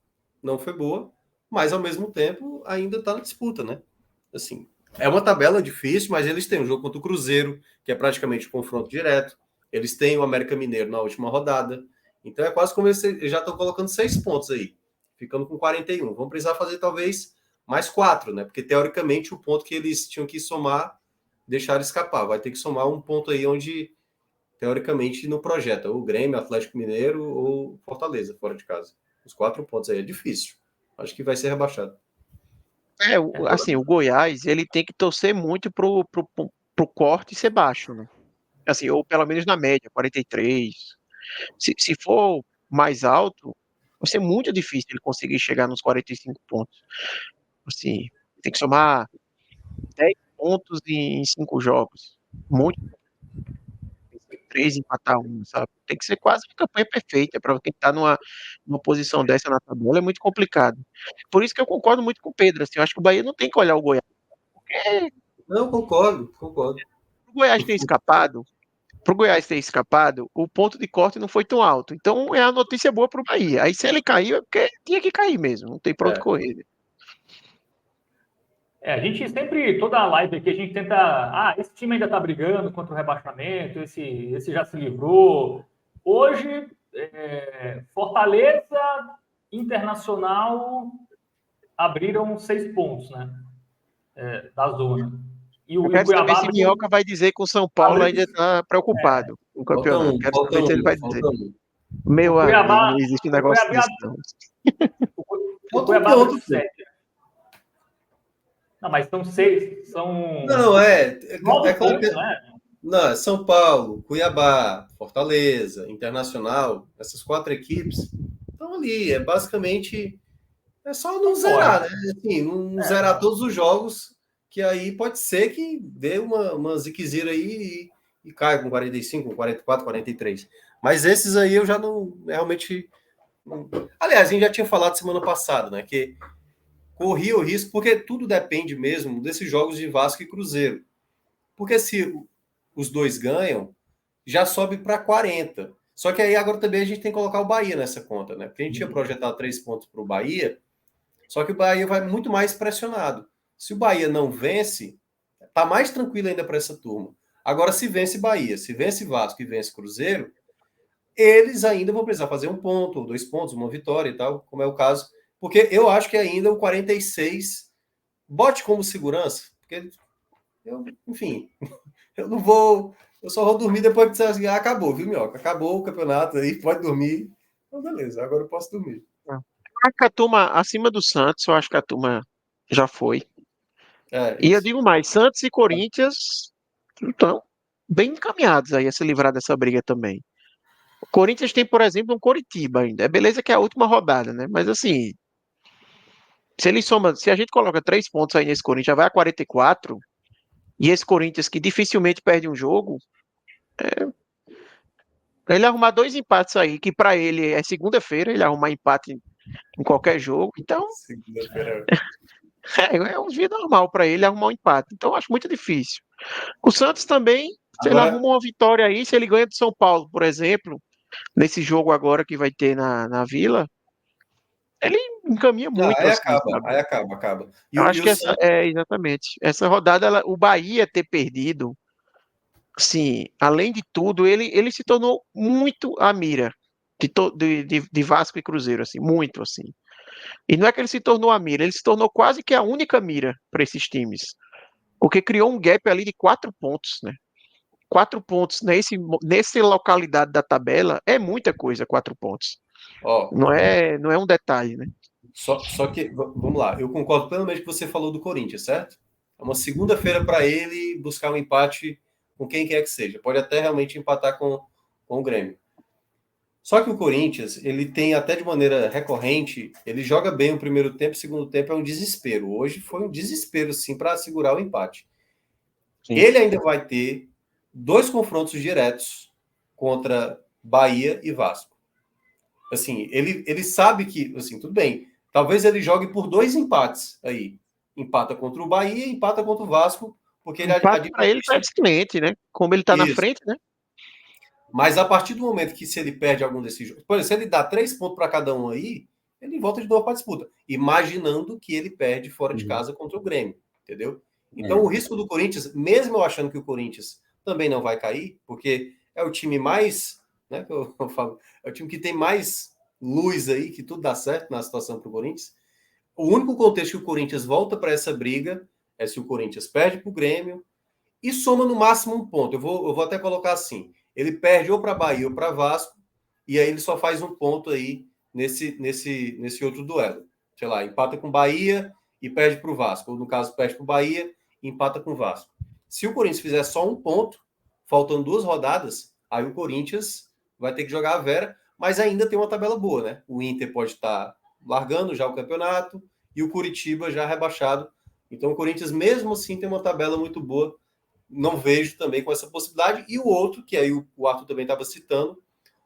mas ao mesmo tempo ainda está na disputa, né? Assim, é uma tabela difícil, mas eles têm um jogo contra o Cruzeiro, que é praticamente um confronto direto. Eles têm o América Mineiro na última rodada. Então é quase como eles já estão colocando 6 pontos aí, ficando com 41. Vão precisar fazer talvez mais 4, né? Porque teoricamente o ponto que eles tinham que somar, deixaram escapar. Vai ter que somar um ponto aí onde teoricamente não projeta ou Grêmio, Atlético Mineiro ou Fortaleza, fora de casa. Os 4 pontos aí é difícil. Acho que vai ser rebaixado. Assim, o Goiás, ele tem que torcer muito pro corte ser baixo, né? Assim, ou pelo menos na média, 43. Se for mais alto, vai ser muito difícil ele conseguir chegar nos 45 pontos. Assim, tem que somar 10 pontos em 5 jogos. Muito. 3 empatar um, sabe? Tem que ser quase uma campanha perfeita para quem está numa posição dessa na tabela, é muito complicado. Por isso que eu concordo muito com o Pedro, assim, eu acho que o Bahia não tem que olhar o Goiás, porque Não, concordo. o Goiás ter escapado, pro Goiás ter escapado, o ponto de corte não foi tão alto. Então é a notícia boa pro Bahia. Aí se ele caiu, é porque tinha que cair mesmo, não tem pra onde correr. A gente sempre, toda a live aqui, a gente tenta. Esse time ainda tá brigando contra o rebaixamento, esse já se livrou. Hoje, Fortaleza, Internacional abriram 6 pontos, né? Da zona. E o Eu quero saber Cuiabá se Minhoca vai dizer que o São Paulo ainda está preocupado com o campeonato. Quero saber se ele vai dizer. Meu amigo, não existe um negócio desse, não. O Cuiabá abriu 7. Não, mas são 6. São. Não, é claro pontos, que. Né? Não, São Paulo, Cuiabá, Fortaleza, Internacional, essas 4 equipes estão ali. É basicamente. É só não zerar, né? Assim, não zerar todos os jogos, que aí pode ser que dê uma ziquezira aí e caia com 45, 44, 43. Mas esses aí eu já não realmente. Aliás, a gente já tinha falado semana passada, né? Que corria o risco, porque tudo depende mesmo desses jogos de Vasco e Cruzeiro. Porque se os dois ganham, já sobe para 40. Só que aí agora também a gente tem que colocar o Bahia nessa conta, né? Porque a gente tinha projetado 3 pontos para o Bahia, só que o Bahia vai muito mais pressionado. Se o Bahia não vence, tá mais tranquilo ainda para essa turma. Agora, se vence Bahia, se vence Vasco e vence Cruzeiro, eles ainda vão precisar fazer 1 ponto, ou 2 pontos, uma vitória e tal, como é o caso. Porque eu acho que ainda o 46 bote como segurança, porque enfim, eu não vou, eu só vou dormir depois que você acabou, viu, Minhoca? Acabou o campeonato aí, pode dormir. Então, beleza, agora eu posso dormir. Acho que a turma acima do Santos, eu acho que a turma já foi. E eu digo mais, Santos e Corinthians estão bem encaminhados aí a se livrar dessa briga também. O Corinthians tem, por exemplo, um Coritiba ainda. É beleza que é a última rodada, né? Mas assim, se a gente coloca 3 pontos aí nesse Corinthians, já vai a 44, e esse Corinthians que dificilmente perde um jogo, ele arrumar 2 empates aí, que para ele é segunda-feira, ele arrumar empate em qualquer jogo, então Segunda-feira. é um dia normal para ele arrumar um empate. Então eu acho muito difícil. O Santos também, se ele Agora, arruma uma vitória aí, se ele ganha do São Paulo, por exemplo, nesse jogo agora que vai ter na Vila, ele encaminha muito aí assim, acaba, sabe? aí acaba. Eu acho o que Santos, exatamente. Essa rodada, o Bahia ter perdido, sim, além de tudo, ele se tornou muito a mira de Vasco e Cruzeiro, assim, muito assim. E não é que ele se tornou a mira, ele se tornou quase que a única mira para esses times. Porque criou um gap ali de 4 pontos, né? 4 pontos nessa localidade da tabela é muita coisa, 4 pontos. ó, Não é um detalhe, né? só que, vamos lá, eu concordo plenamente com o que você falou do Corinthians, certo? É uma segunda-feira para ele buscar um empate com quem quer que seja. Pode até realmente empatar com com o Grêmio. Só que o Corinthians, ele tem até de maneira recorrente, ele joga bem o primeiro tempo, o segundo tempo é um desespero. Hoje foi um desespero, sim, para segurar o empate. Sim. Ele ainda vai ter 2 confrontos diretos contra Bahia e Vasco. Assim, ele sabe que, assim, tudo bem, talvez ele jogue por 2 empates aí. Empata contra o Bahia, empata contra o Vasco, porque ele para ele praticamente, né? Como ele tá na frente, né? Mas a partir do momento que se ele perde algum desses jogos, por exemplo, se ele dá 3 pontos para cada um aí, ele volta de novo para a disputa, imaginando que ele perde fora de casa contra o Grêmio, entendeu? Então o risco do Corinthians, mesmo eu achando que o Corinthians também não vai cair, porque é o time mais, né, que eu falo, é o time que tem mais luz aí, que tudo dá certo na situação para o Corinthians. O único contexto que o Corinthians volta para essa briga é se o Corinthians perde para o Grêmio e soma no máximo 1 ponto. Eu vou até colocar assim, ele perde ou para Bahia ou para Vasco, e aí ele só faz 1 ponto aí nesse outro duelo. Sei lá, empata com Bahia e perde para o Vasco. Ou no caso, perde para o Bahia e empata com o Vasco. Se o Corinthians fizer só 1 ponto, faltando 2 rodadas, aí o Corinthians vai ter que jogar a Vera, mas ainda tem uma tabela boa, né? O Inter pode estar largando já o campeonato e o Curitiba já rebaixado. Então o Corinthians, mesmo assim, tem uma tabela muito boa. Não vejo também com essa possibilidade. E o outro, que aí o Arthur também estava citando,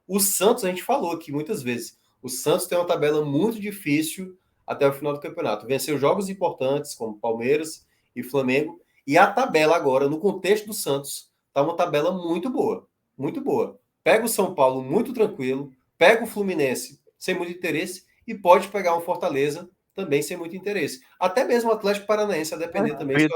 o Santos, a gente falou aqui muitas vezes. O Santos tem uma tabela muito difícil até o final do campeonato. Venceu jogos importantes, como Palmeiras e Flamengo. E a tabela agora, no contexto do Santos, está uma tabela muito boa. Muito boa. Pega o São Paulo muito tranquilo, pega o Fluminense sem muito interesse e pode pegar um Fortaleza também sem muito interesse. Até mesmo o Atlético Paranaense, a depender também.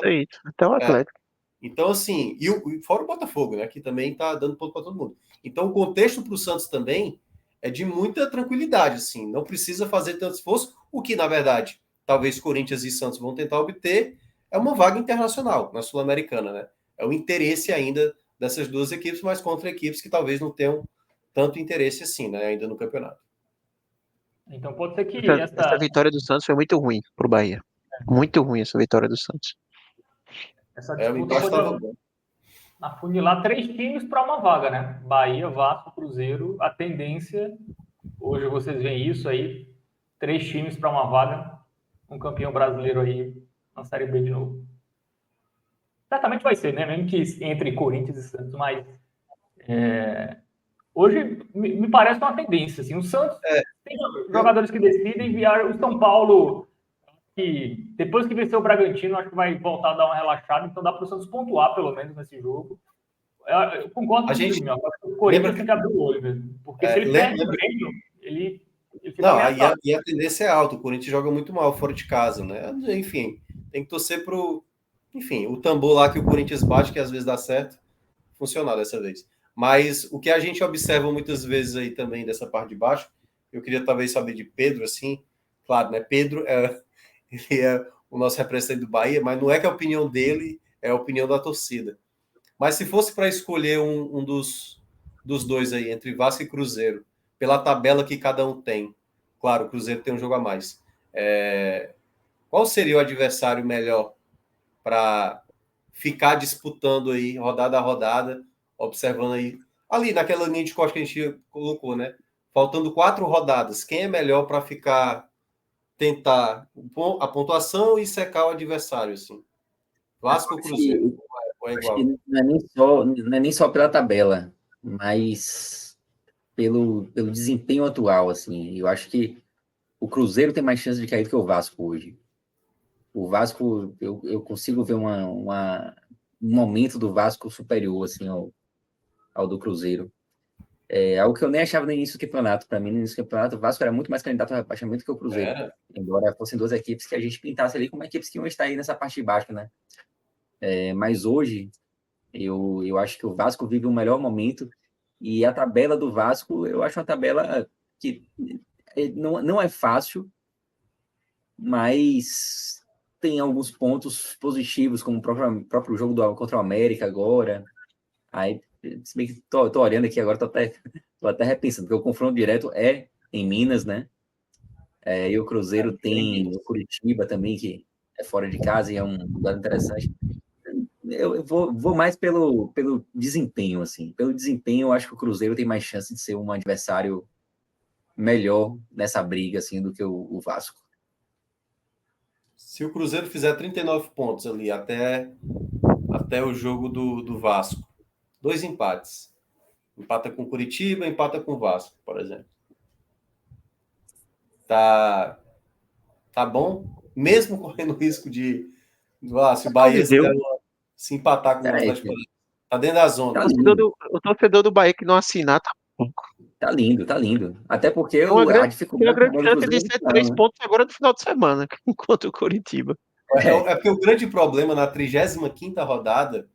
Até o Atlético. Então, assim, e fora o Botafogo, né, que também está dando ponto para todo mundo. Então, o contexto para o Santos também é de muita tranquilidade, assim, não precisa fazer tanto esforço, o que, na verdade, talvez Corinthians e Santos vão tentar obter é uma vaga internacional na Sul-Americana, né? É o interesse ainda dessas 2 equipes, mas contra equipes que talvez não tenham tanto interesse assim, né, ainda no campeonato. Então, pode ser que essa vitória do Santos foi muito ruim para o Bahia. Muito ruim essa vitória do Santos. Essa disputa pode afunilar 3 times para uma vaga, né? Bahia, Vasco, Cruzeiro. A tendência, hoje vocês veem isso aí, 3 times para uma vaga, um campeão brasileiro aí na Série B de novo. Certamente vai ser, né? Mesmo que entre Corinthians e Santos, mas hoje me parece uma tendência. Assim, o Santos tem jogadores que decidem enviar o São Paulo, que depois que venceu o Bragantino, acho que vai voltar a dar uma relaxada, então dá para o Santos pontuar, pelo menos, nesse jogo. Eu concordo com o meu. O Corinthians tem que abrir o olho mesmo. Porque se ele perde o Grêmio, ele fica não, e a tendência é alta. O Corinthians joga muito mal fora de casa, né? Enfim, tem que torcer pro... Enfim, o tambor lá que o Corinthians bate, que às vezes dá certo, funcionar dessa vez. Mas o que a gente observa muitas vezes aí também dessa parte de baixo, eu queria talvez saber de Pedro, assim, claro, né? Pedro ele é o nosso representante do Bahia, mas não é que a opinião dele é a opinião da torcida. Mas se fosse para escolher um dos 2 aí, entre Vasco e Cruzeiro, pela tabela que cada um tem, claro, o Cruzeiro tem um jogo a mais, qual seria o adversário melhor para ficar disputando aí, rodada a rodada, observando aí, ali naquela linha de corte que a gente colocou, né? Faltando 4 rodadas, quem é melhor para tentar a pontuação e secar o adversário, assim? Vasco ou Cruzeiro? É igual? Acho que não é nem só pela tabela, mas pelo desempenho atual, assim. Eu acho que o Cruzeiro tem mais chance de cair do que o Vasco hoje. O Vasco, eu consigo ver um momento do Vasco superior, assim, ao do Cruzeiro. Algo que eu nem achava no início do campeonato. Para mim, no início do campeonato, o Vasco era muito mais candidato a rebaixamento que o Cruzeiro. Embora fossem 2 equipes que a gente pintasse ali como equipes que iam estar aí nessa parte de baixo, né? Mas hoje, eu acho que o Vasco vive um melhor momento e a tabela do Vasco, eu acho uma tabela que não é fácil, mas tem alguns pontos positivos, como o próprio jogo contra o América agora. Aí, se bem que tô olhando aqui agora, tô até repensando, porque o confronto direto é em Minas, né? E o Cruzeiro tem o Curitiba também, que é fora de casa e é um lugar interessante. eu vou mais pelo desempenho, assim. Pelo desempenho, eu acho que o Cruzeiro tem mais chance de ser um adversário melhor nessa briga, assim, do que o Vasco. Se o Cruzeiro fizer 39 pontos ali até o jogo do Vasco, 2 empates. Empata com Curitiba, empata com o Vasco, por exemplo. Tá bom? Mesmo correndo risco de... se o Bahia se empatar com o Atlético Paranaense, tá dentro da zona. O torcedor do Bahia que não assinar tá pouco. Tá lindo, tá lindo. Até porque Tem uma a dificuldade grande chance de ser 3 pontos agora no final de semana, contra o Curitiba. É porque o grande problema na 35ª rodada,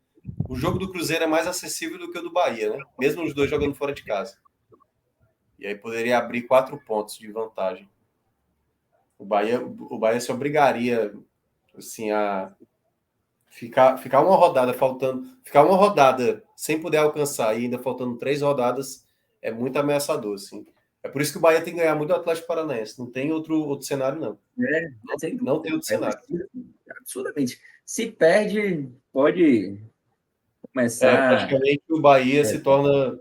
o jogo do Cruzeiro é mais acessível do que o do Bahia, né? Mesmo os dois jogando fora de casa. E aí poderia abrir 4 pontos de vantagem. O Bahia se obrigaria assim, a ficar uma rodada faltando, ficar uma rodada sem poder alcançar e ainda faltando 3 rodadas é muito ameaçador, assim. É por isso que o Bahia tem que ganhar muito do Atlético Paranaense. Não tem outro cenário, não. Não tem outro cenário. Absurdamente. Se perde, pode começar... praticamente o Bahia se torna...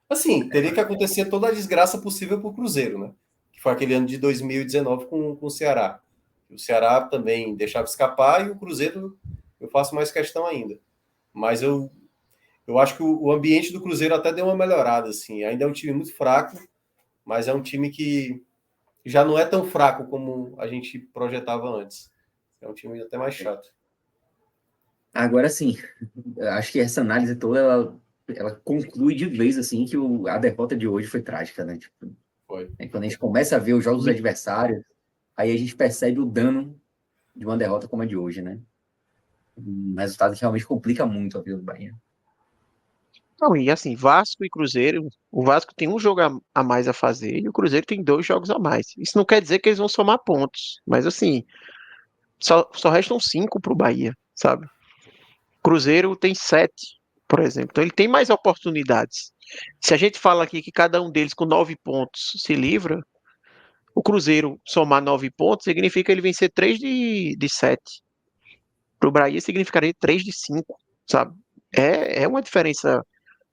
Assim, teria que acontecer toda a desgraça possível para o Cruzeiro, né? Que foi aquele ano de 2019 com o Ceará. O Ceará também deixava escapar e o Cruzeiro eu faço mais questão ainda. Mas eu acho que o ambiente do Cruzeiro até deu uma melhorada, assim. Ainda é um time muito fraco, mas é um time que já não é tão fraco como a gente projetava antes. É um time até mais chato. Agora sim, acho que essa análise toda, ela conclui de vez, assim, que a derrota de hoje foi trágica, né? Tipo, Foi. quando a gente começa a ver os jogos dos adversários, aí a gente percebe o dano de uma derrota como a de hoje, né? Um resultado que realmente complica muito a vida do Bahia. Não, e assim, Vasco e Cruzeiro, o Vasco tem um jogo a mais a fazer e o Cruzeiro tem 2 jogos a mais. Isso não quer dizer que eles vão somar pontos, mas assim, só restam 5 para o Bahia, sabe? Cruzeiro tem 7, por exemplo. Então ele tem mais oportunidades. Se a gente fala aqui que cada um deles com 9 pontos se livra, o Cruzeiro somar 9 pontos significa ele vencer 3 de 7. Para o Bahia significaria 3 de 5, sabe? É uma diferença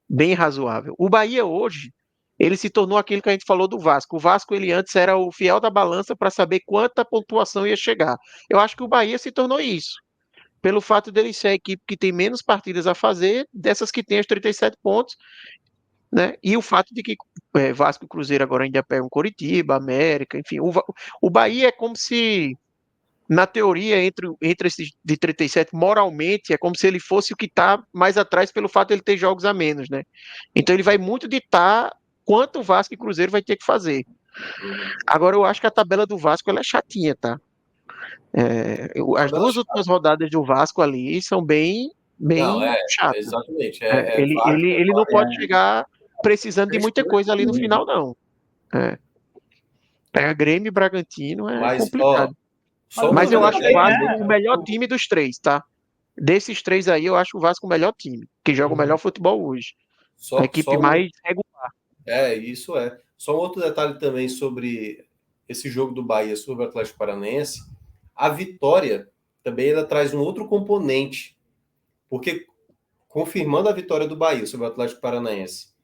bem razoável. O Bahia hoje, ele se tornou aquilo que a gente falou do Vasco. O Vasco, ele antes era o fiel da balança para saber quanta pontuação ia chegar. Eu acho que o Bahia se tornou isso. Pelo fato dele ser a equipe que tem menos partidas a fazer, dessas que tem os 37 pontos, né? E o fato de que Vasco e Cruzeiro agora ainda pegam Coritiba, América, enfim. O Bahia é como se, na teoria, entre esses de 37, moralmente, é como se ele fosse o que está mais atrás pelo fato de ele ter jogos a menos, né? Então ele vai muito ditar quanto o Vasco e Cruzeiro vai ter que fazer. Agora eu acho que a tabela do Vasco ela é chatinha, tá? As 2 últimas rodadas do Vasco ali são bem Não, chatas. exatamente. Ele não pode chegar precisando de muita coisa ali no final, não. Pega Grêmio e Bragantino, é complicado. Mas eu acho o Vasco o melhor time dos 3, tá? Desses 3 aí, eu acho o Vasco o melhor time, que joga o melhor futebol hoje. A equipe mais regular. Isso é. Só um outro detalhe também sobre esse jogo do Bahia sobre o Atlético Paranaense. A vitória também ela traz um outro componente. Porque, confirmando a vitória do Bahia sobre o Atlético Paranaense,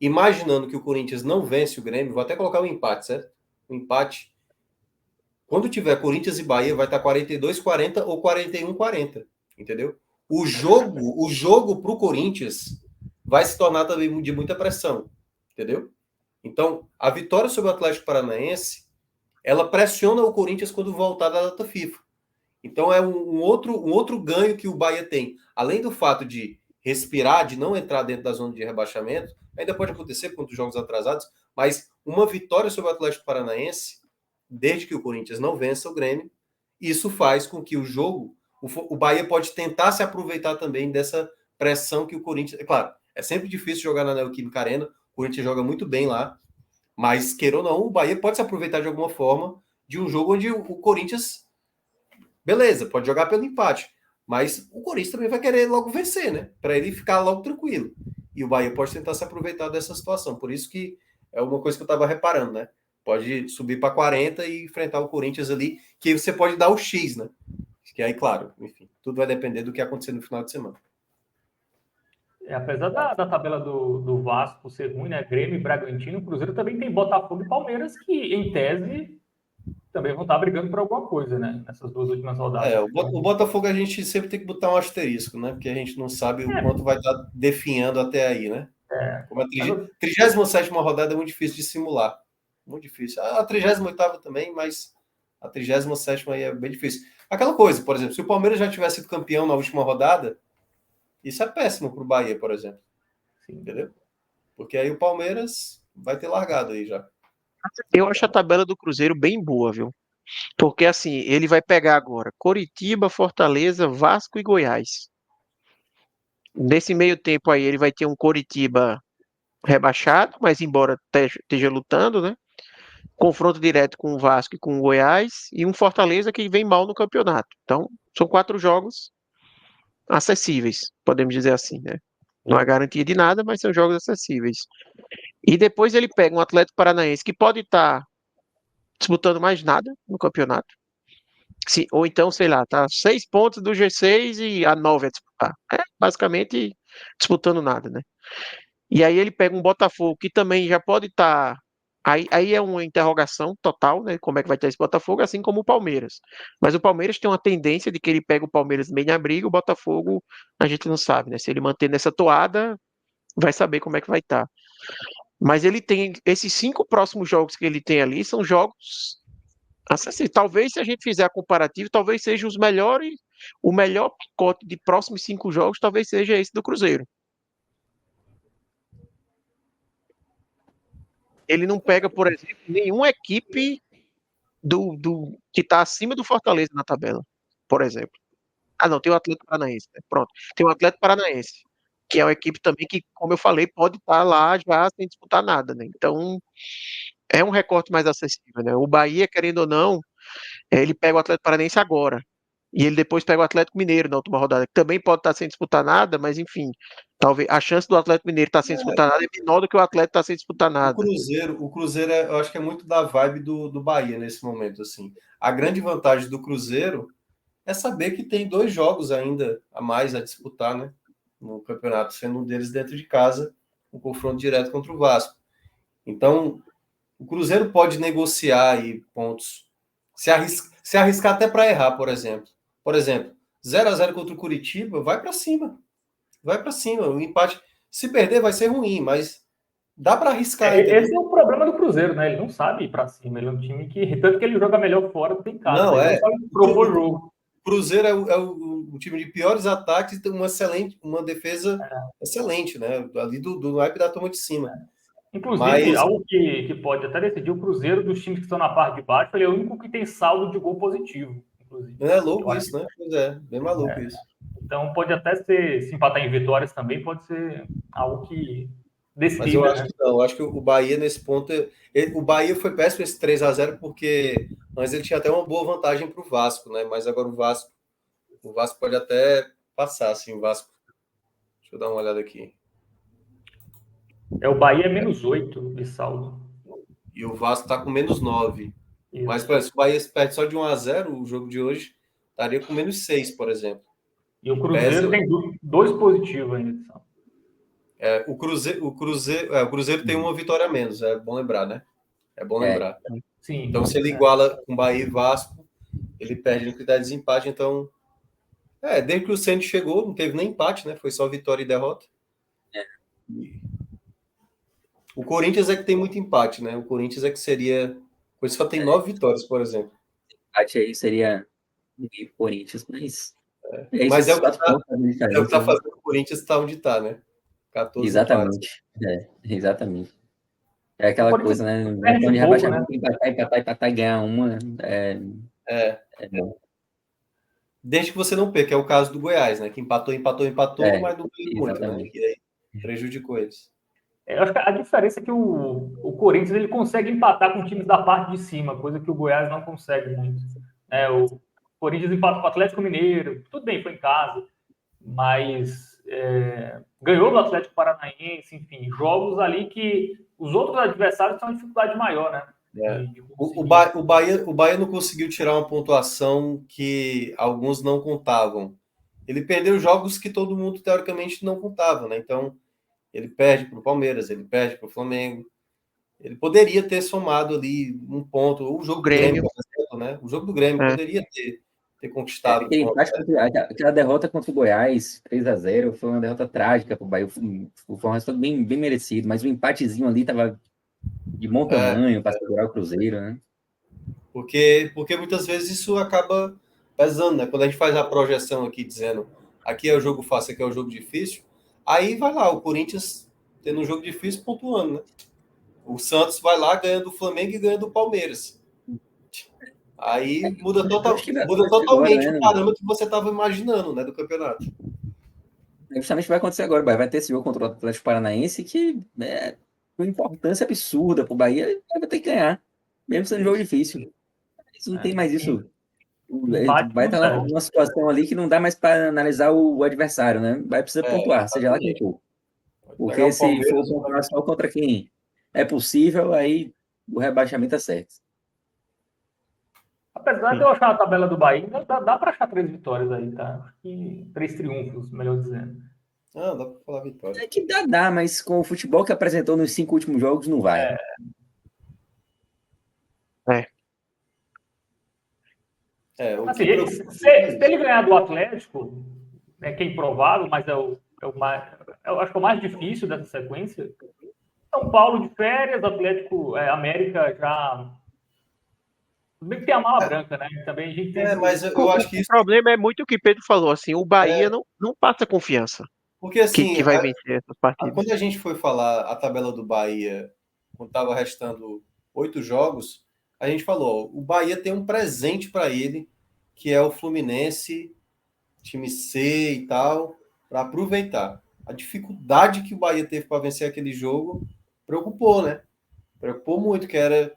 imaginando que o Corinthians não vence o Grêmio, vou até colocar um empate, certo? Um empate. Quando tiver Corinthians e Bahia, vai estar 42-40 ou 41-40. Entendeu? O jogo para o Corinthians vai se tornar também de muita pressão. Entendeu? Então, a vitória sobre o Atlético Paranaense, ela pressiona o Corinthians quando voltar da data FIFA. Então, é um outro ganho que o Bahia tem. Além do fato de respirar, de não entrar dentro da zona de rebaixamento, ainda pode acontecer com os jogos atrasados, mas uma vitória sobre o Atlético Paranaense, desde que o Corinthians não vença o Grêmio, isso faz com que o Bahia pode tentar se aproveitar também dessa pressão que o Corinthians... É claro, é sempre difícil jogar na Neoquímica Arena, o Corinthians joga muito bem lá, mas, queira ou não, o Bahia pode se aproveitar de alguma forma de um jogo onde o Corinthians, beleza, pode jogar pelo empate, mas o Corinthians também vai querer logo vencer, né? Para ele ficar logo tranquilo. E o Bahia pode tentar se aproveitar dessa situação. Por isso que é uma coisa que eu estava reparando, né? Pode subir para 40 e enfrentar o Corinthians ali, que você pode dar o X, né? Que aí, claro, enfim, tudo vai depender do que acontecer no final de semana. Apesar da tabela do Vasco ser ruim, né? Grêmio e Bragantino, o Cruzeiro também tem Botafogo e Palmeiras, que, em tese, também vão estar brigando por alguma coisa, né? Nessas 2 últimas rodadas. O Botafogo a gente sempre tem que botar um asterisco, né? Porque a gente não sabe o quanto vai estar definhando até aí, né? Como a 37ª rodada é muito difícil de simular. Muito difícil. A 38ª também, mas a 37ª aí é bem difícil. Aquela coisa, por exemplo, se o Palmeiras já tivesse sido campeão na última rodada, isso é péssimo para o Bahia, por exemplo. Sim. Entendeu? Porque aí o Palmeiras vai ter largado aí já. Eu acho a tabela do Cruzeiro bem boa, viu? Porque assim, ele vai pegar agora Coritiba, Fortaleza, Vasco e Goiás. Nesse meio tempo aí, ele vai ter um Coritiba rebaixado, mas embora esteja lutando, né? Confronto direto com o Vasco e com o Goiás, e um Fortaleza que vem mal no campeonato. Então, são 4 jogos acessíveis, podemos dizer assim, né? Não é garantia de nada, mas são jogos acessíveis. E depois ele pega um Atlético Paranaense que pode estar disputando mais nada no campeonato. Ou então, sei lá, tá 6 pontos do G6 e a 9 a disputar. É basicamente disputando nada, né? E aí ele pega um Botafogo que também já pode estar. Aí é uma interrogação total, né? Como é que vai ter esse Botafogo, assim como o Palmeiras. Mas o Palmeiras tem uma tendência de que ele pega o Palmeiras bem na briga, o Botafogo a gente não sabe, né? Se ele manter nessa toada, vai saber como é que vai estar. Mas ele tem esses 5 próximos jogos que ele tem ali, são jogos acessíveis. Talvez se a gente fizer a comparativa, talvez seja os melhores, o melhor pacote de próximos 5 jogos, talvez seja esse do Cruzeiro. Ele não pega, por exemplo, nenhuma equipe que está acima do Fortaleza na tabela, por exemplo. Ah, não, tem o Atlético Paranaense, né? Pronto. Tem o Atlético Paranaense, que é uma equipe também que, como eu falei, pode estar lá já sem disputar nada, né? Então, é um recorte mais acessível, né? O Bahia, querendo ou não, ele pega o Atlético Paranaense agora. E ele depois pega o Atlético Mineiro na última rodada, que também pode estar sem disputar nada, mas enfim, talvez a chance do Atlético Mineiro estar sem disputar nada é menor do que o Atlético estar sem disputar nada. O Cruzeiro eu acho que é muito da vibe do Bahia nesse momento, assim. A grande vantagem do Cruzeiro é saber que tem 2 jogos ainda a mais a disputar, né? No campeonato, sendo um deles dentro de casa, um confronto direto contra o Vasco. Então, o Cruzeiro pode negociar aí pontos, se arriscar até para errar, por exemplo. Por exemplo, 0-0 contra o Curitiba, vai para cima. Vai para cima. O empate, se perder, vai ser ruim, mas dá para arriscar. Esse é o problema do Cruzeiro, né? Ele não sabe ir para cima. Ele é um time que, tanto que ele joga melhor fora do que em casa. Não, ele não sabe propor jogo. O Cruzeiro é o time de piores ataques e tem uma defesa excelente, né? Ali do naipe da toma de cima. Inclusive, algo que pode até decidir o Cruzeiro dos times que estão na parte de baixo, ele é o único que tem saldo de gol positivo. Inclusive. Não é louco isso, né? Pois é, bem maluco isso. Então pode até se empatar em vitórias também, pode ser algo que decida. Mas eu acho que não, eu acho que o Bahia nesse ponto, o Bahia foi péssimo esse 3-0 porque antes ele tinha até uma boa vantagem para o Vasco, né? Mas agora o Vasco pode até passar, assim, o Vasco. Deixa eu dar uma olhada aqui. O Bahia é -8 de saldo. E o Vasco está com -9. Mas, por exemplo, se o Bahia perde só de 1-0, o jogo de hoje estaria com -6, por exemplo. E o Cruzeiro tem 2 positivos ainda. O Cruzeiro tem uma vitória a menos, é bom lembrar, né? É bom lembrar. Sim, então, se ele iguala com Bahia e Vasco, ele perde no critério de desempate. Então, desde que o Ceni chegou, não teve nem empate, né? Foi só vitória e derrota. O Corinthians é que tem muito empate, né? O Corinthians é que seria... O Corinthians só tem 9 vitórias, por exemplo. Empate aí seria o Corinthians, mas... Mas é o que está fazendo o Corinthians estar onde está, né? 14 exatamente. Exatamente. É aquela coisa, né? Quando de rebaixamento, empatar e ganhar uma. Desde que você não perca, que é o caso do Goiás, né? Que empatou, mas não ganhou muito, né? E aí prejudicou eles. Eu acho que a diferença é que o Corinthians ele consegue empatar com times da parte de cima, coisa que o Goiás não consegue muito. O Corinthians empatou com o Atlético Mineiro, tudo bem, foi em casa, mas ganhou do Atlético Paranaense, enfim, jogos ali que os outros adversários têm uma dificuldade maior, né? É. de O conseguir. Bahia não conseguiu tirar uma pontuação que alguns não contavam. Ele perdeu jogos que todo mundo, teoricamente, não contava, né? Então, ele perde para o Palmeiras, ele perde para o Flamengo. Ele poderia ter somado ali um ponto. O O jogo do Grêmio, Grêmio. por exemplo, né? O jogo do Grêmio É. poderia ter conquistado Aquele ponto. empate aquela derrota contra o Goiás, 3-0, foi uma derrota trágica para o Bahia. Foi um resultado bem merecido, mas o empatezinho ali estava de bom tamanho para segurar o Cruzeiro, né? Porque muitas vezes isso acaba pesando, né? Quando a gente faz a projeção aqui dizendo aqui é o jogo fácil, aqui é o jogo difícil, aí vai lá, o Corinthians tendo um jogo difícil pontuando, né? O Santos vai lá ganhando do Flamengo e ganhando do Palmeiras. Aí muda, Eu acho que vai muda acontecer agora, totalmente o né? parâmetro que você estava imaginando, né, do campeonato. Justamente vai acontecer agora. Vai ter esse jogo contra o Atlético Paranaense que é uma importância absurda para o Bahia. Vai ter que ganhar, mesmo sendo um jogo difícil. Isso não tem mais isso. Empate Vai não estar serve. numa situação ali que não dá mais para analisar o adversário, né? Vai precisar É, pontuar, seja lá quem for. pode pegar Porque o se for Palmeiras, pontuar só contra quem é possível, aí o rebaixamento é certo. Apesar de eu achar a tabela do Bahia, dá para achar 3 vitórias aí, tá? Acho que 3 triunfos, melhor dizendo. dá para falar vitória. É que dá, mas com o futebol que apresentou nos 5 últimos jogos, não vai. É. O Assim, que preocupa se ele ganhar do Atlético, que é improvável, mas é o mais, eu acho que é o mais difícil dessa sequência. São Paulo de férias, Atlético, América já. Tudo bem que tem a mala branca, né? Também a gente tem mas esse. eu acho que O isso problema é muito o que Pedro falou, assim, o Bahia não passa confiança porque que assim, vai vencer essas partidas. quando a gente foi falar a tabela do Bahia, quando estava restando 8 jogos, a gente falou, o Bahia tem um presente para ele, que é o Fluminense, time C e tal, para aproveitar. A dificuldade que o Bahia teve para vencer aquele jogo preocupou, né? Preocupou muito, que era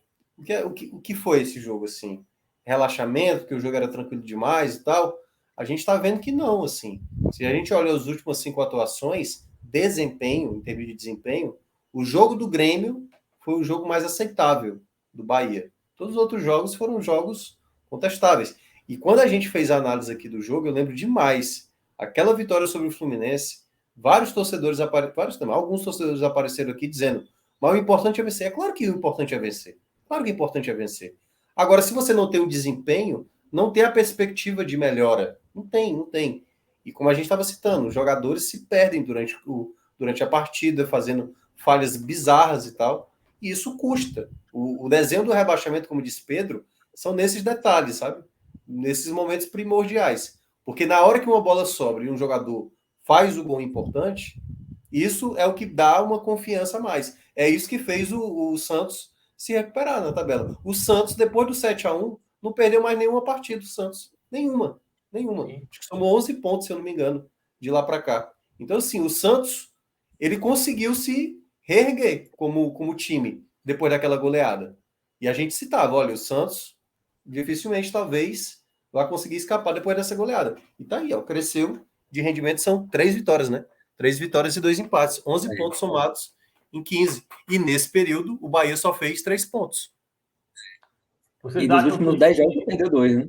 o que foi esse jogo assim? Relaxamento, que o jogo era tranquilo demais e tal. A gente está vendo que não, assim. Se a gente olha as últimas 5 atuações, desempenho, em termos de desempenho, o jogo do Grêmio foi o jogo mais aceitável do Bahia. Todos os outros jogos foram jogos contestáveis. E quando a gente fez a análise aqui do jogo, eu lembro demais aquela vitória sobre o Fluminense. Vários torcedores apareceram, alguns torcedores apareceram aqui dizendo: mas o importante é vencer. É claro que o importante é vencer. Claro que o importante é vencer. Agora, se você não tem o desempenho, não tem a perspectiva de melhora. Não tem. E como a gente estava citando, os jogadores se perdem durante a partida, fazendo falhas bizarras e tal. E isso custa. O desenho do rebaixamento, como disse Pedro, são nesses detalhes, sabe? Nesses momentos primordiais. Porque na hora que uma bola sobra e um jogador faz o gol importante, isso é o que dá uma confiança a mais. É isso que fez o Santos se recuperar na tabela. O Santos, depois do 7-1, não perdeu mais nenhuma partida do Santos. Nenhuma. Acho que somou 11 pontos, se eu não me engano, de lá para cá. Então, assim, o Santos, ele conseguiu se reerguer como time depois daquela goleada. E a gente citava, olha, o Santos dificilmente, talvez, vai conseguir escapar depois dessa goleada. E tá aí, ó, cresceu de rendimento, são 3 vitórias, né? 3 vitórias e 2 empates. 11 pontos somados em 15. E nesse período, o Bahia só fez 3 pontos. E dos últimos 10 jogos, perdeu 2, né?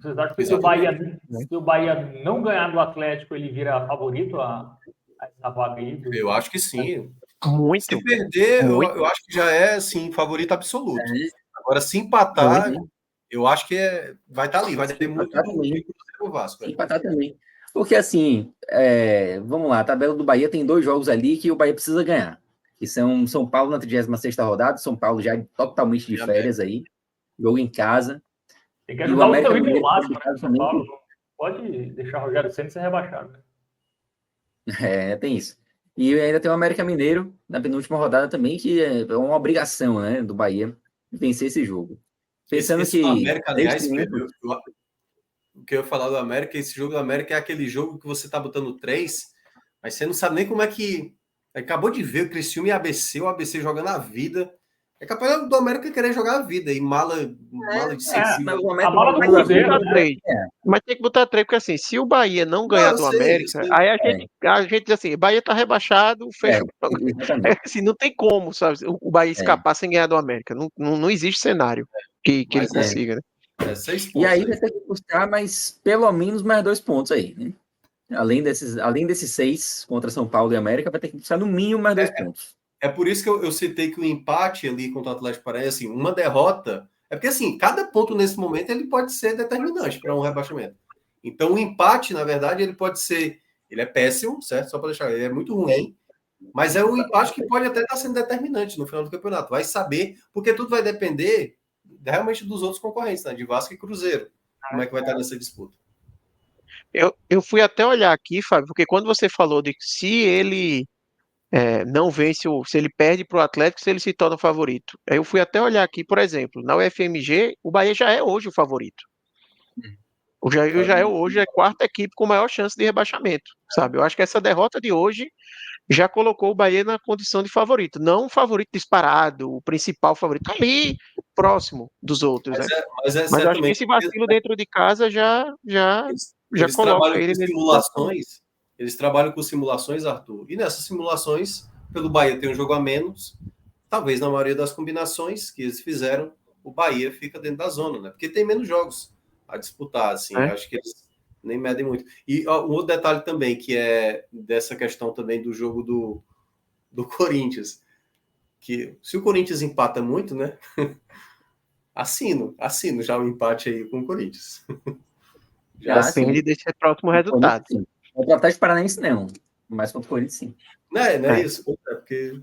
Vocês acham que se o Bahia não ganhar do Atlético, ele vira favorito a essa vaga aí? Eu acho que sim. Muito. Se perder, muito. eu acho que já é, assim, favorito absoluto. Agora, se empatar, eu acho que vai estar ali. Vai ter muito do Cruzeiro e Vasco. Empatar também. Porque, assim, vamos lá, a tabela do Bahia tem 2 jogos ali que o Bahia precisa ganhar. Que são São Paulo na 36ª rodada, São Paulo já totalmente de férias aí, jogo em casa. Tem que ajudar o seu ídolo máximo, né, São Paulo. Também. Pode deixar o Rogério Ceni ser rebaixado. Tem isso. E ainda tem o América Mineiro na penúltima rodada também, que é uma obrigação, né, do Bahia vencer esse jogo. Pensando esse que... América, aliás, Pedro, o que eu ia falar do América, esse jogo do América é aquele jogo que você tá botando 3, mas você não sabe nem como é que... Acabou de ver o Criciúma e ABC, o ABC jogando a vida. É capaz do América querer jogar a vida e mala de Mas o A mala do mas Cruzeiro, o- né? Mas tem que botar três, porque assim, se o Bahia não Não, ganhar eu do sei, eu América, sei. aí a gente diz assim, Bahia tá rebaixado, fecha o programa. exatamente. Assim, não tem como, sabe, o Bahia É. escapar sem ganhar do América. Não existe cenário que ele Mas consiga, né? 6 E pontos aí aí. vai ter que buscar mais, pelo menos mais 2 pontos aí, né? Além desses 6 contra São Paulo e América, vai ter que buscar no mínimo mais 2 pontos. É por isso que eu citei que o empate ali contra o Atlético Paranaense, assim, uma derrota. É porque, assim, cada ponto nesse momento ele pode ser determinante para um rebaixamento. Então, o empate, na verdade, ele pode ser. Ele é péssimo, certo? Só para deixar. Ele é muito ruim. Mas é um empate que pode até estar sendo determinante no final do campeonato. Vai saber, porque tudo vai depender realmente dos outros concorrentes, né? De Vasco e Cruzeiro. Como é que vai estar nessa disputa? Eu fui até olhar aqui, Fábio, porque quando você falou de que se ele não vence, se ele perde para o Atlético, se ele se torna favorito. Aí eu fui até olhar aqui, por exemplo, na UFMG, o Bahia já é hoje o favorito. O Jair já é hoje a quarta equipe com maior chance de rebaixamento, sabe? Eu acho que essa derrota de hoje já colocou o Bahia na condição de favorito, não um favorito disparado, o principal favorito, tá ali próximo dos outros, né? Mas é Mas eu acho que certamente. esse vacilo dentro de casa já Eles coloca trabalham ele com nesse situação. simulações, eles trabalham com simulações, Arthur. E nessas simulações, pelo Bahia ter um jogo a menos, talvez na maioria das combinações que eles fizeram, o Bahia fica dentro da zona, né? Porque tem menos jogos a disputar, assim. Né? Acho que eles nem medem muito. E ó, um outro detalhe também, que é dessa questão também do jogo do Corinthians, que se o Corinthians empata muito, né? Assino já o empate aí com o Corinthians. Já assino. Depende desse próximo O Corinthians, resultado. sim. Contra o Atlético Paranaense, não. Mas contra o Corinthians, sim. Não é É. isso? É porque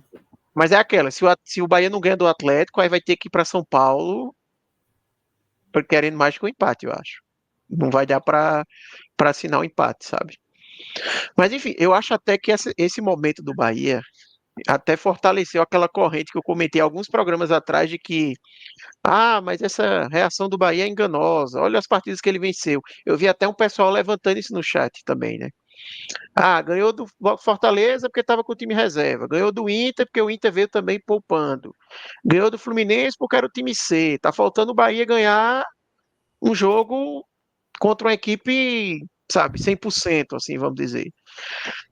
Mas é aquela, se o Bahia não ganha do Atlético, aí vai ter que ir para São Paulo querendo mais que o empate, eu acho. Não vai dar para assinar o empate, sabe? Mas enfim, eu acho até que esse momento do Bahia até fortaleceu aquela corrente que eu comentei alguns programas atrás de que, mas essa reação do Bahia é enganosa. Olha as partidas que ele venceu. Eu vi até um pessoal levantando isso no chat também, né? Ganhou do Fortaleza porque estava com o time reserva. Ganhou do Inter porque o Inter veio também poupando. Ganhou do Fluminense porque era o time C. Tá faltando o Bahia ganhar um jogo contra uma equipe, sabe, 100%, assim, vamos dizer.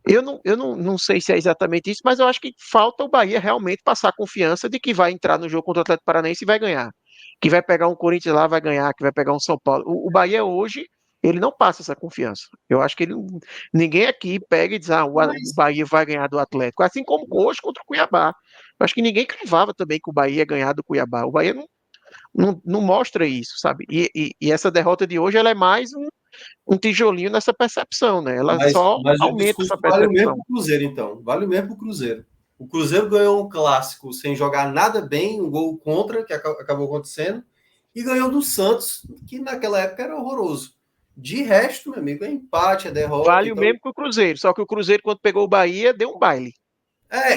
Eu não sei se é exatamente isso, mas eu acho que falta o Bahia realmente passar confiança de que vai entrar no jogo contra o Atlético Paranaense e vai ganhar. Que vai pegar um Corinthians lá, vai ganhar, que vai pegar um São Paulo. O Bahia hoje, ele não passa essa confiança. Eu acho que ninguém aqui pega e diz, o mas, Bahia vai ganhar do Atlético. Assim como hoje contra o Cuiabá. Eu acho que ninguém cravava também que o Bahia ia ganhar do Cuiabá. O Bahia não mostra isso, sabe? E essa derrota de hoje, ela é mais um tijolinho nessa percepção, né? Ela só mas o aumenta discurso essa vale o mesmo percepção. para o Cruzeiro, então. Vale o mesmo para o Cruzeiro. O Cruzeiro ganhou um clássico sem jogar nada bem, um gol contra, que acabou acontecendo, e ganhou do Santos, que naquela época era horroroso. De resto, meu amigo, é empate, é derrota. Vale o Então, mesmo que o Cruzeiro, só que o Cruzeiro, quando pegou o Bahia, deu um baile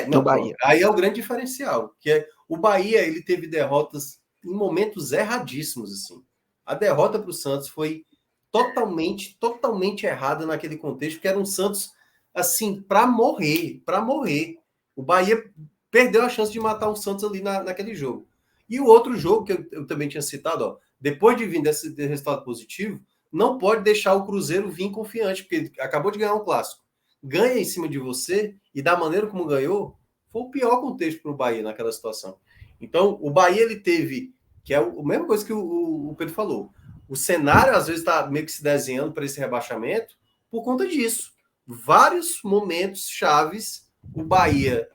no não, Bahia. pronto. Aí é o grande diferencial, que é o Bahia, ele teve derrotas em momentos erradíssimos, assim. A derrota para o Santos foi totalmente errada naquele contexto, que era um Santos, assim, para morrer, para morrer. O Bahia perdeu a chance de matar o Santos ali naquele jogo. E o outro jogo que eu também tinha citado, ó, depois de vir desse resultado positivo, não pode deixar o Cruzeiro vir confiante, porque ele acabou de ganhar um clássico. Ganha em cima de você, e da maneira como ganhou, foi o pior contexto para o Bahia naquela situação. Então, o Bahia, ele teve, que é a mesma coisa que o Pedro falou, o cenário às vezes está meio que se desenhando para esse rebaixamento por conta disso. Vários momentos chaves, o Bahia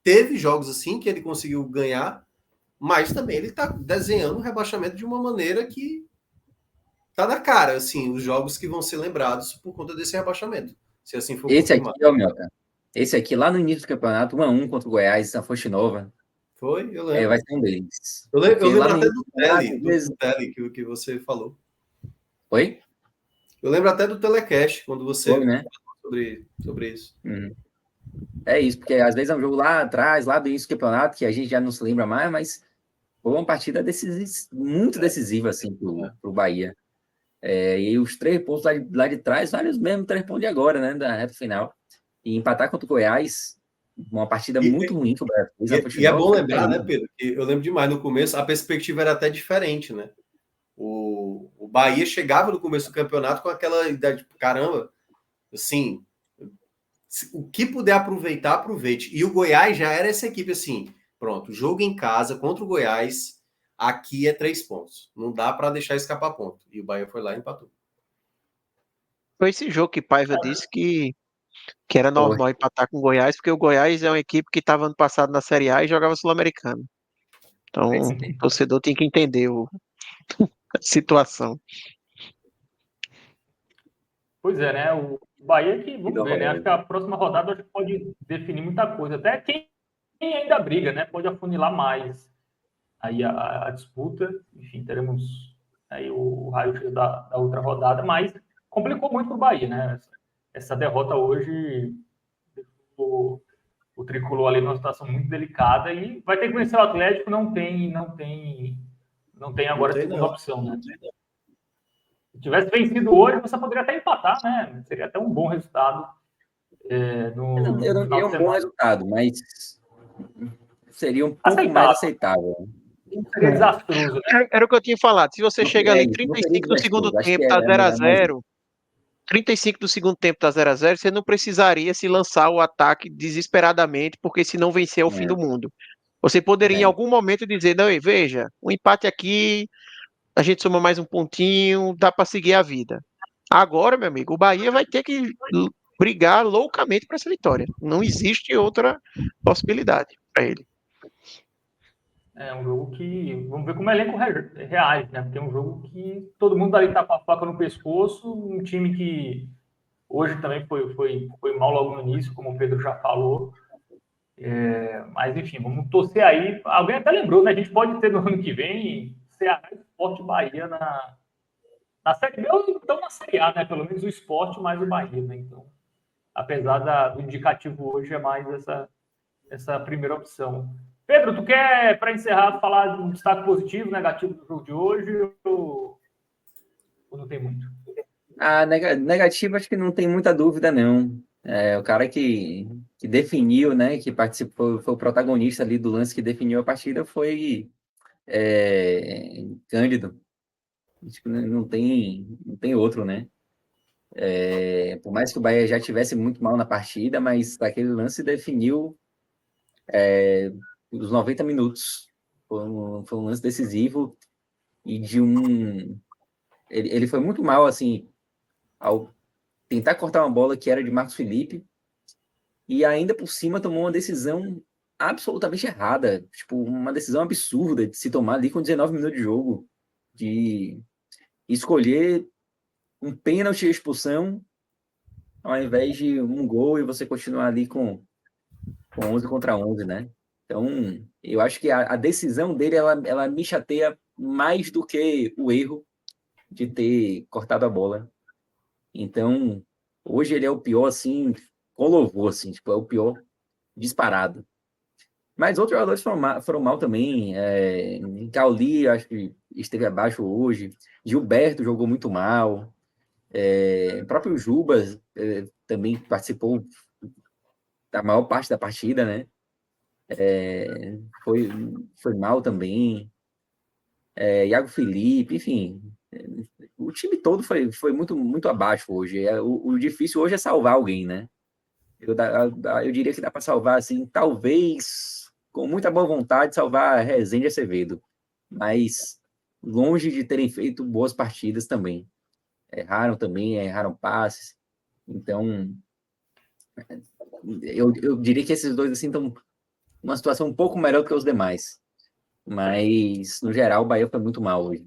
teve jogos assim que ele conseguiu ganhar, mas também ele está desenhando o rebaixamento de uma maneira que está na cara, assim, os jogos que vão ser lembrados por conta desse rebaixamento, se assim for Esse aqui, confirmado. ó, meu, cara. Esse aqui, lá no início do campeonato, 1-1 contra o Goiás, na Fonte Nova, Foi, eu lembro. vai ser um deles. Eu Porque lá lembro no até início do do campeonato, Tele, às vezes... do Tele que você falou. Oi? Eu lembro até do Telecast, quando Foi, você né? falou sobre isso. Uhum. É isso, porque às vezes é um jogo lá atrás, lá do início do campeonato, que a gente já não se lembra mais, mas foi uma partida muito decisiva, assim, pro Bahia. E os 3 pontos lá de trás valem os mesmos 3 pontos de agora, né? Da reta final. E empatar contra o Goiás, uma partida muito ruim que o Bahia fez. E é bom lembrar, né, Pedro, que eu lembro demais, no começo a perspectiva era até diferente, né? O Bahia chegava no começo do campeonato com aquela ideia de, caramba, assim, o que puder aproveitar, aproveite. E o Goiás já era essa equipe assim, pronto, jogo em casa contra o Goiás, aqui é 3 pontos. Não dá para deixar escapar ponto. E o Bahia foi lá e empatou. Foi esse jogo que Paiva disse que era normal empatar com o Goiás, porque o Goiás é uma equipe que estava ano passado na Série A e jogava Sul-Americano. Então, o torcedor tem que entender a situação. Pois é, né? O Bahia que, vamos ver, né? Acho que a próxima rodada acho que pode definir muita coisa. Até quem ainda briga, né? Pode afunilar mais aí a disputa. Enfim, teremos aí o raio-x da outra rodada, mas complicou muito para o Bahia, né? Essa derrota hoje, o Tricolor ali numa situação muito delicada e vai ter que vencer o Atlético, não tem agora a segunda opção, né? Se tivesse vencido hoje, você poderia até empatar, né? Seria até um bom resultado. Eu não diria um bom resultado, mas seria um pouco aceitável. mais aceitável. Não seria desastroso, né? Era o que eu tinha falado. Se você chega ali 35 do segundo tempo, tá 0-0, 35 do segundo tempo tá 0-0, você não precisaria se lançar o ataque desesperadamente, porque se não vencer é o fim do mundo. Você poderia em algum momento dizer, não, veja, um empate aqui, a gente soma mais um pontinho, dá para seguir a vida. Agora, meu amigo, o Bahia vai ter que brigar loucamente para essa vitória. Não existe outra possibilidade para ele. É um jogo que, vamos ver como o elenco reage, né? Porque é um jogo que todo mundo ali tá com a faca no pescoço, um time que hoje também foi mal logo no início, como o Pedro já falou. Mas, enfim, vamos torcer aí. Alguém até lembrou, né? A gente pode ter no ano que vem Ceará, Sport e Bahia na Série B ou então na Série A, né? Pelo menos o Sport mais o Bahia, né? Então, apesar do indicativo hoje, é mais essa primeira opção. Pedro, tu quer, para encerrar, falar de um destaque positivo, negativo do jogo de hoje ou não tem muito? Negativo, acho que não tem muita dúvida, não. O cara que definiu, né, que participou, foi o protagonista ali do lance que definiu a partida, foi Cândido. Acho que não tem outro, né? Por mais que o Bahia já tivesse muito mal na partida, mas aquele lance definiu os 90 minutos. Foi um lance decisivo e ele foi muito mal, assim, ao tentar cortar uma bola que era de Marcos Felipe e ainda por cima tomou uma decisão absolutamente errada, tipo, uma decisão absurda de se tomar ali com 19 minutos de jogo, de escolher um pênalti e expulsão ao invés de um gol e você continuar ali com 11 contra 11, né? Então, eu acho que a decisão dele, ela me chateia mais do que o erro de ter cortado a bola. Então, hoje ele é o pior, assim, com louvor, assim, tipo, é o pior disparado. Mas outros jogadores foram mal também. Cauli, acho que esteve abaixo hoje. Gilberto jogou muito mal. O próprio Jubas também participou da maior parte da partida, né? Foi mal também. Iago Felipe, enfim. O time todo foi muito, muito abaixo hoje. O difícil hoje é salvar alguém, né? Eu diria que dá para salvar, assim, talvez, com muita boa vontade, salvar Rezende e Acevedo. Mas longe de terem feito boas partidas também. Erraram passes. Então, eu diria que esses dois, assim, estão numa situação um pouco melhor do que os demais. Mas, no geral, o Bahia foi muito mal hoje.